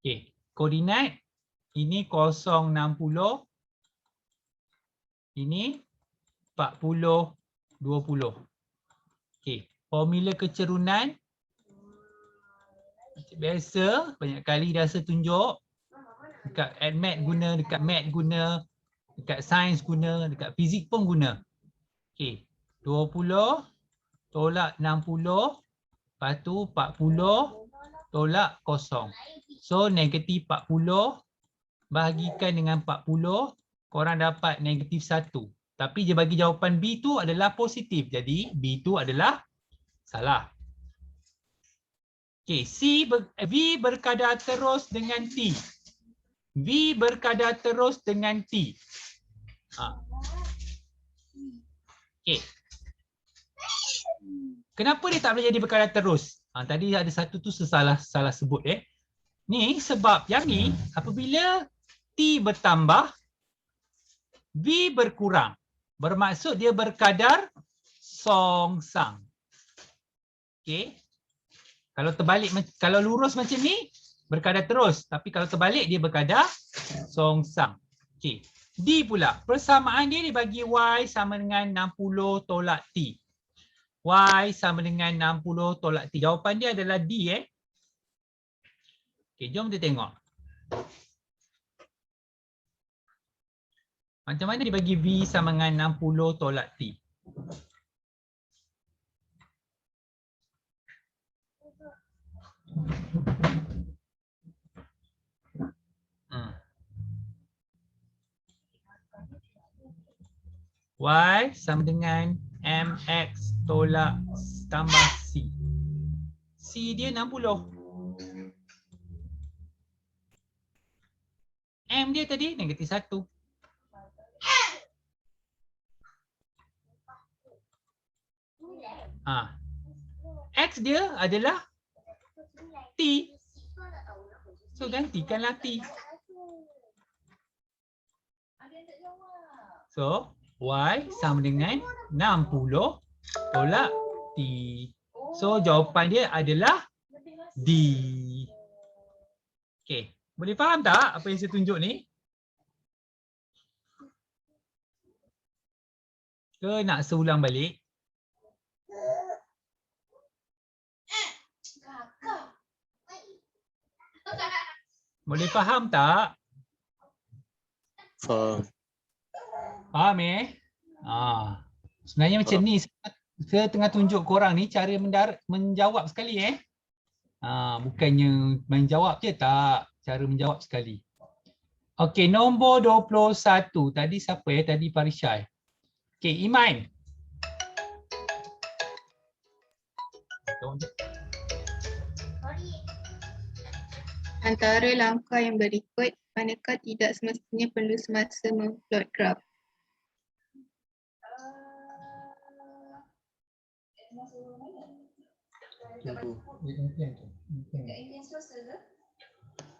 Okey, koordinat ini 060. Ini 40 20. Okey, formula kecerunan biasa banyak kali rasa tunjuk dekat admat guna, dekat mat guna, dekat sains guna, dekat fizik pun guna. Okey, 20 tolak 60 lepas tu 40 tolak 0. So negatif 40 bahagikan dengan 40, korang dapat negatif 1. Tapi dia bagi jawapan B tu adalah positif. Jadi B tu adalah salah. Okey, V berkadar terus dengan T. V berkadar terus dengan T. Okey. Kenapa dia tak boleh jadi berkadar terus? Tadi ada satu tu salah sebut Ni sebab yang ni apabila T bertambah, V berkurang. Bermaksud dia berkadar songsang. Okey. Kalau terbalik, kalau lurus macam ni berkadar terus, tapi kalau terbalik dia berkadar songsang. Okey. D pula, persamaan dia dibagi Y sama dengan 60 tolak T. Y sama dengan 60 tolak T. Jawapan dia adalah D Okey, jom kita tengok. Macam mana dibagi V sama dengan 60 tolak T? Y sama dengan MX tolak tambah C. C dia 60. M dia tadi negatif 1. X dia adalah T. So gantikanlah T. So Y sama dengan 60 tolak T. So jawapan dia adalah D. Okey, boleh faham tak apa yang saya tunjuk ni? Ke nak seulang balik? Boleh faham tak? Faham. Faham sebenarnya macam ni. Saya tengah tunjuk korang ni cara menjawab sekali bukannya menjawab je, tak. Cara menjawab sekali. Okey, nombor 21. Tadi siapa Tadi Parishai. Okey, Iman. Antara langkah yang berikut, manakah tidak semestinya perlu semasa memplot graf?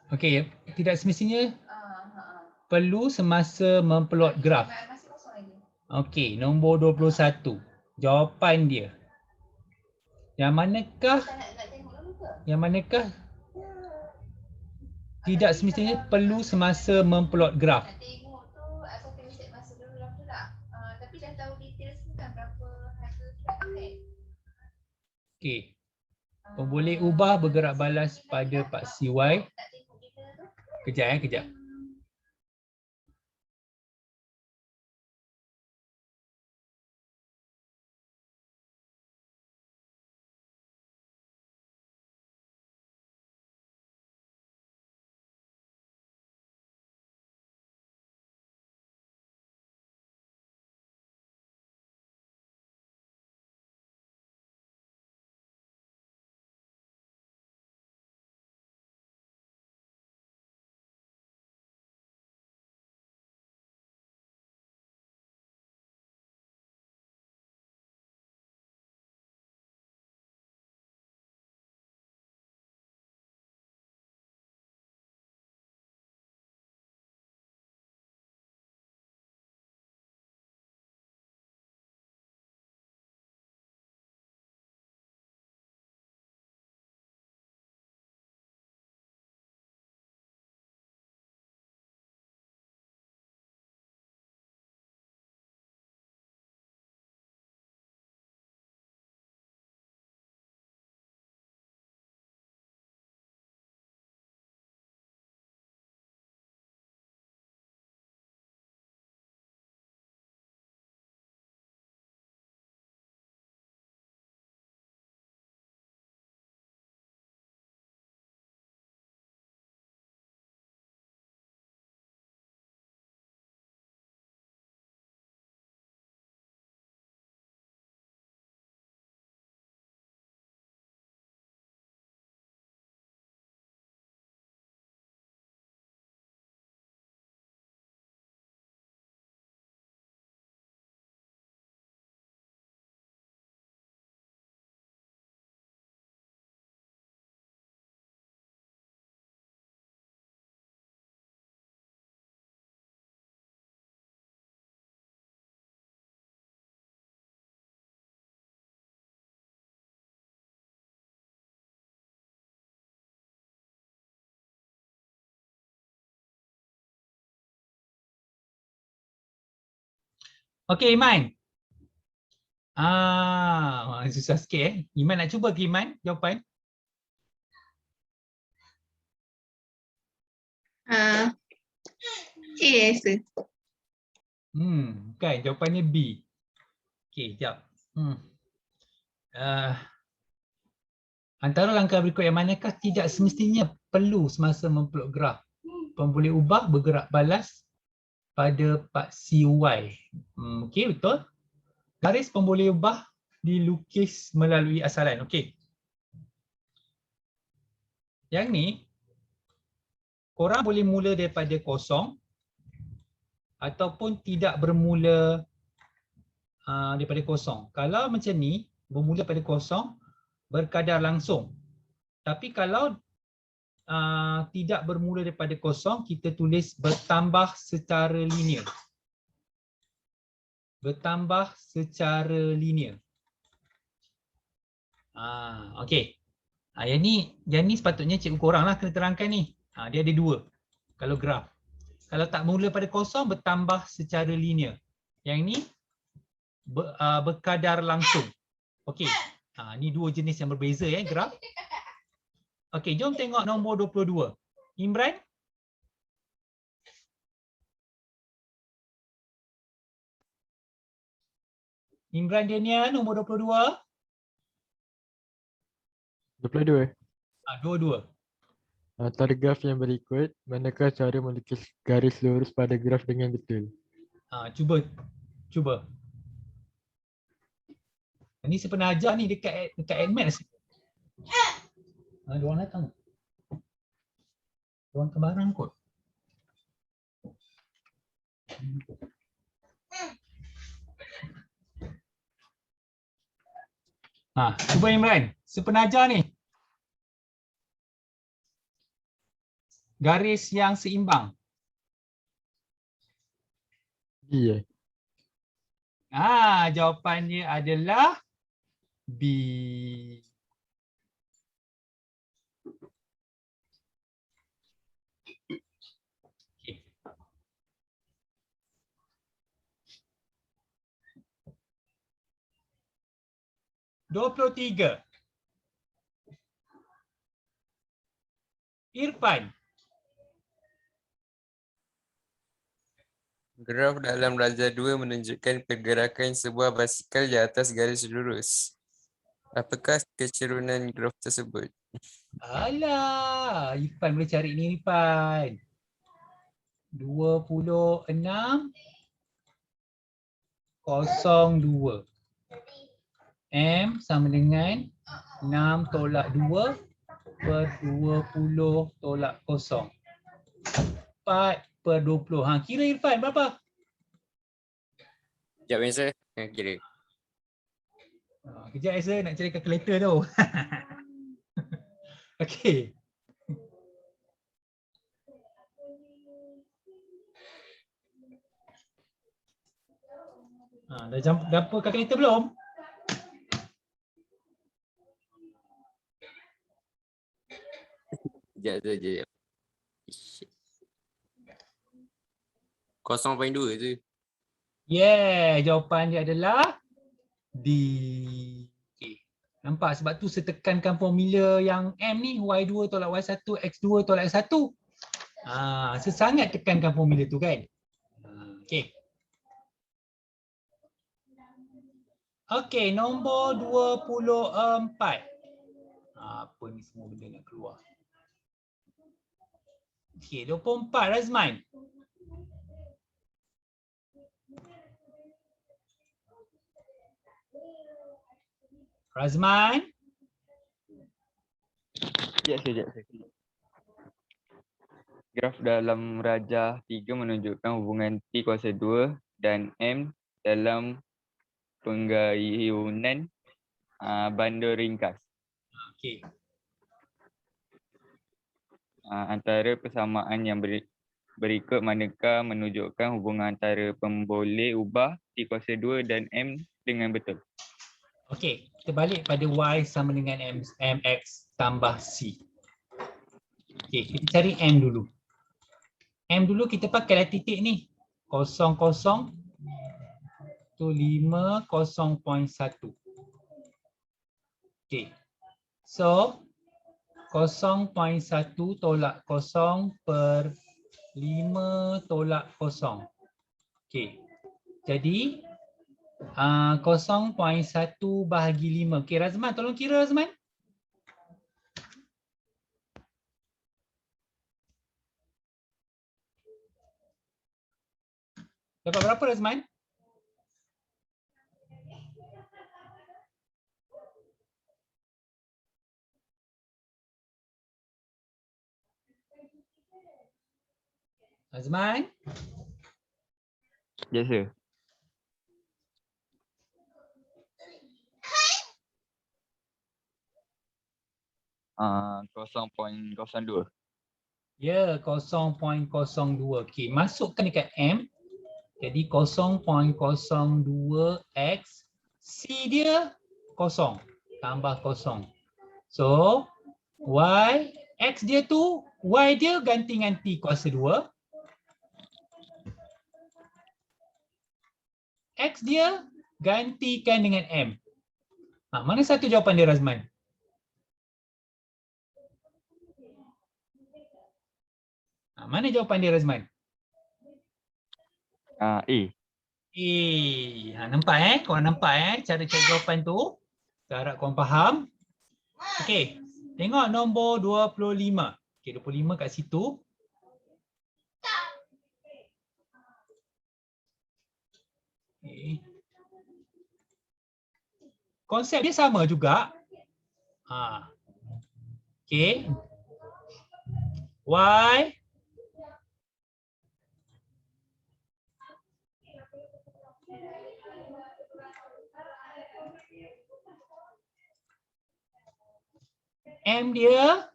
Okey, tidak semestinya perlu semasa memplot graf. Okey, nombor 21. Jawapan dia. Yang manakah tidak semestinya perlu semasa memplot graf? Okey. Boleh ubah bergerak balas pada paksi Y Kejap kejap. Okey Iman. Susah sikit Iman nak cuba ke Iman jawapan? A rasa. Kan jawapannya B. Okey, jap. Antara langkah berikut yang manakah tidak semestinya perlu semasa memplot graf? Pemboleh ubah bergerak balas pada paksi Y. Okey, betul. Garis pemboleh ubah dilukis melalui asalan. Okey. Yang ni, korang boleh mula daripada kosong ataupun tidak bermula daripada kosong. Kalau macam ni, bermula daripada kosong, berkadar langsung. Tapi kalau tidak bermula daripada kosong, kita tulis bertambah secara linear. Bertambah secara linear. Okey. Yang ni sepatutnya cikgu korang lah kena terangkan ni. Dia ada dua. Kalau graf. Kalau tak mula pada kosong, bertambah secara linear. Yang ni berkadar langsung. Okey. Ni dua jenis yang berbeza graf. Okey, jom tengok nombor 22. Imran? Imran Daniel, nombor 22. 22. Dua-dua. Antara graf yang berikut, manakah cara melukis garis lurus pada graf dengan betul? Cuba. Ini saya pernah ajar ni dekat Admaths. Diorang datang. Diorang ke barang kot. Cuba Imran. Saya pernah ajar ni. Garis yang seimbang. B. Jawapannya adalah B. Okay. (23) Irfan. Graf dalam darjah 2 menunjukkan pergerakan sebuah basikal di atas garis lurus. Apakah kecerunan graf tersebut? Alah, Irfan boleh cari ni Irfan. 26, 02. M sama dengan 6 tolak 2 per 20 tolak 0. 4 per 20. Ha, kira Irfan berapa? Sekejap Answer. Kira. Kejap Aiza nak cari kalkulator tu. Okey. Dah dapat kalkulator belum? Sekejap saja. 0.2 tu. Yeah, jawapan dia adalah D. Okay. Nampak sebab tu saya tekankan formula yang M ni Y2 tolak Y1, X2 tolak X1. Saya sangat tekankan formula tu kan. Okay. Okay, nombor 24. Apa ni semua benda nak keluar. Okay, 24 Razman. Razman. Sekejap. Graf dalam rajah 3 menunjukkan hubungan T kuasa 2 dan M dalam penggayunan banda ringkas. Okey. Antara persamaan yang berikut manakah menunjukkan hubungan antara pemboleh ubah T kuasa 2 dan M dengan betul? Okey, kita balik pada Y sama dengan MX tambah C. Okey, kita cari M dulu. M dulu kita pakailah titik ni. 00 tu 5, 0.1. Okey. So 0.1 tolak 0 per 5 tolak 0. Okey. Jadi 0.1 bahagi 5. Okey Razman, tolong kira Razman. Dapat berapa Razman? Azman? Yes, sir. Ah, 0.02. Ya, 0.02. Okey, masukkan dekat M. Jadi 0.02x. C dia 0. Tambah 0. So, Y, X dia tu, Y dia ganti dengan T kuasa 2. X dia gantikan dengan M. Mana satu jawapan dia Razman? Mana jawapan dia Razman? A. Nampak korang nampak cara cari jawapan tu. Saya harap korang faham. Okey, tengok nombor 25. Okey, 25 kat situ. Okay. Konsep dia sama juga. Okey. Y M dia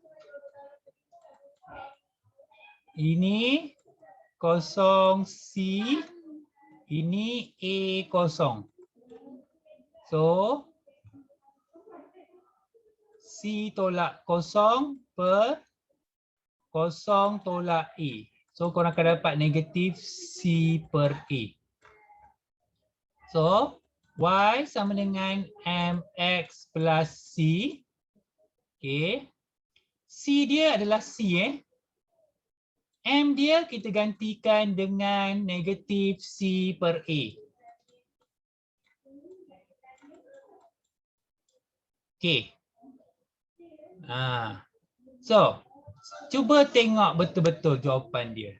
ini 0 C, ini A 0. So C tolak 0 per 0 tolak A. So korang akan dapat negatif C per A. So Y sama dengan MX plus C. Okay. C dia adalah C M dia kita gantikan dengan negatif C per A. Okay. So, cuba tengok betul-betul jawapan dia.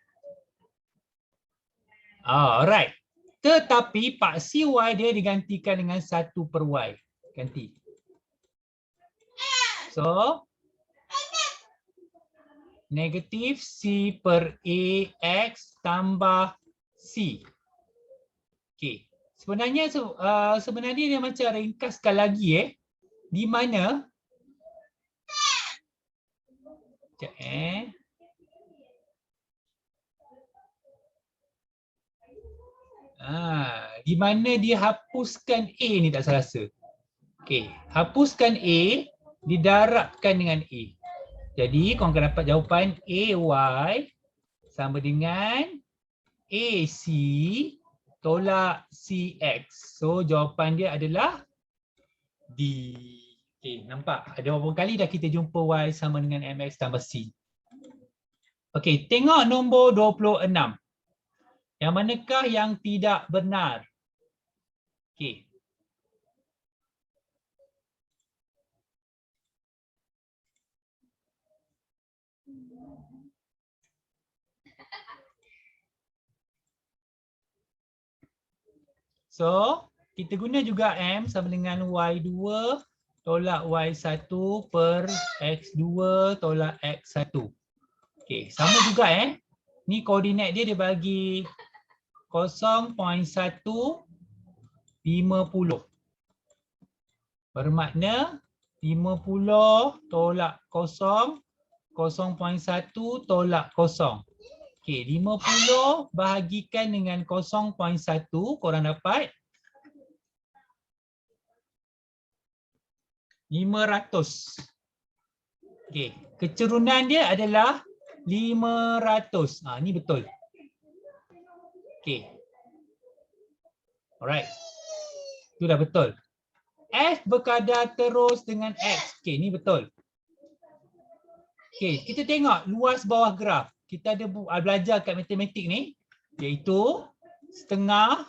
Alright. Tetapi paksi Y dia digantikan dengan 1 per Y. Ganti. So, negatif C per A X tambah C. Okay. Sebenarnya dia macam ringkaskan lagi di mana sekejap di mana dia hapuskan A ni tak saya rasa. Okey, hapuskan A, didarabkan dengan A. Jadi korang akan dapat jawapan AY sama dengan AC tolak CX. So jawapan dia adalah D. Okay, nampak? Ada berapa kali dah kita jumpa Y sama dengan MX tambah C. Okay, tengok nombor 26. Yang manakah yang tidak benar? Okay. So, kita guna juga M sama dengan Y2 tolak Y1 per X2 tolak X1. Okey, sama juga ni koordinat dia bagi 0.150. Bermakna 50 tolak 0, 0.1 tolak 0. Okey, 50 bahagikan dengan 0.1, korang dapat 500. Okey, kecerunan dia adalah 500. Ni betul. Okey. Alright. Itu dah betul. F berkadar terus dengan X. Okey, ni betul. Okey, kita tengok luas bawah graf. Kita ada belajar kat matematik ni, iaitu setengah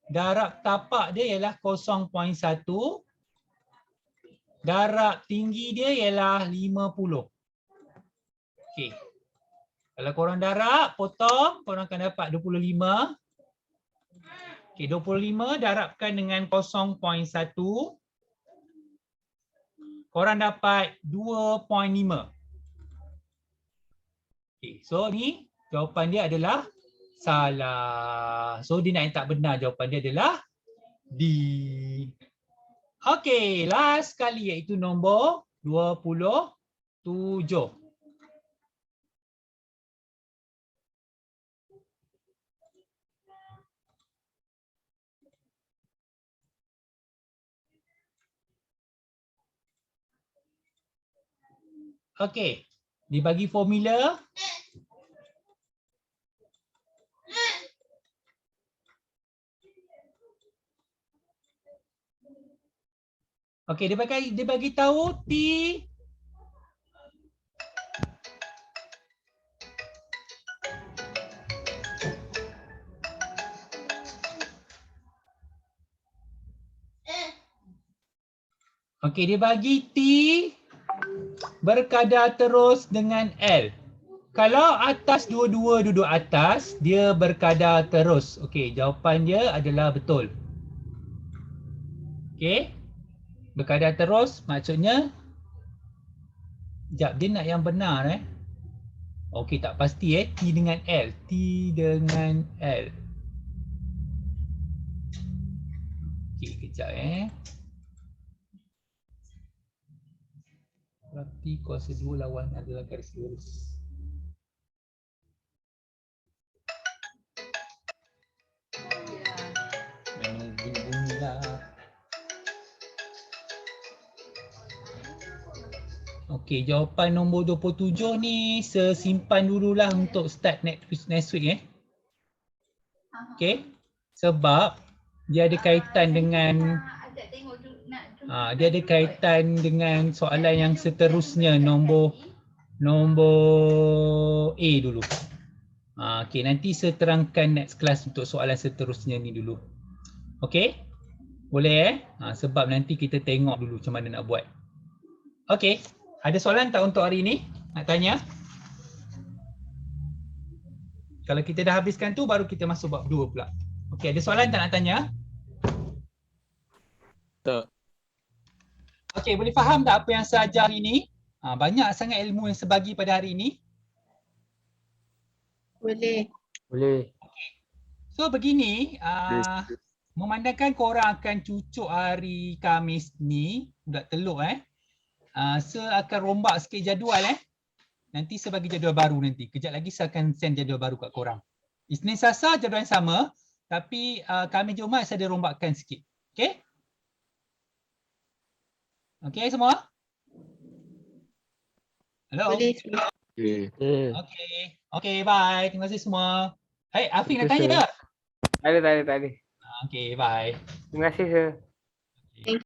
darab tapak dia ialah 0.1, darab tinggi dia ialah 50. Okey. Kalau korang darab, potong, korang akan dapat 25. Okey, 25 darabkan dengan 0.1. Korang dapat 2.5. Okay, so ni jawapan dia adalah salah. So dia nak yang tak benar, jawapan dia adalah D. Okay, last kali iaitu nombor 27. Okay, dibagi formula. Okey, dia bagi tahu T Okey, dia bagi T berkadar terus dengan L. Kalau atas dua-dua duduk atas, dia berkadar terus. Okey, jawapan dia adalah betul. Okey. Berkadar terus maksudnya sekejap, dia nak yang benar Okey, tak pasti T dengan L. T dengan L. Okey, kejap Berarti kuasa 2 lawan adalah garis lurus. Bunyi-bunyi lah. Okey, jawapan nombor 27 ni sesimpan dululah untuk start next week Okey. Sebab dia ada kaitan dengan dia ada kaitan dengan soalan yang seterusnya nombor nombor A dulu. Okey, nanti saya terangkan next class untuk soalan seterusnya ni dulu. Okey? Boleh sebab nanti kita tengok dulu macam mana nak buat. Okey, ada soalan tak untuk hari ni? Nak tanya? Kalau kita dah habiskan tu baru kita masuk bab 2 pula. Okey, ada soalan tak nak tanya? Tak. Okey, boleh faham tak apa yang saya ajar hari ni? Banyak sangat ilmu yang saya bagi pada hari ini. Boleh. Boleh. So begini, memandangkan korang akan cucuk hari Khamis ni, budak teluk saya akan rombak sikit jadual Nanti saya bagi jadual baru nanti. Kejap lagi saya akan send jadual baru kat korang. Isnin Selasa jadual yang sama, tapi Khamis Jumaat saya ada rombakkan sikit. Okey? Okey semua? Hello? Boleh. Okay. Okey. Okey, bye. Terima kasih semua. Hey, Afiq nak Terima tanya kasih. tak? Tak ada. Okey, bye. Terima kasih, sir.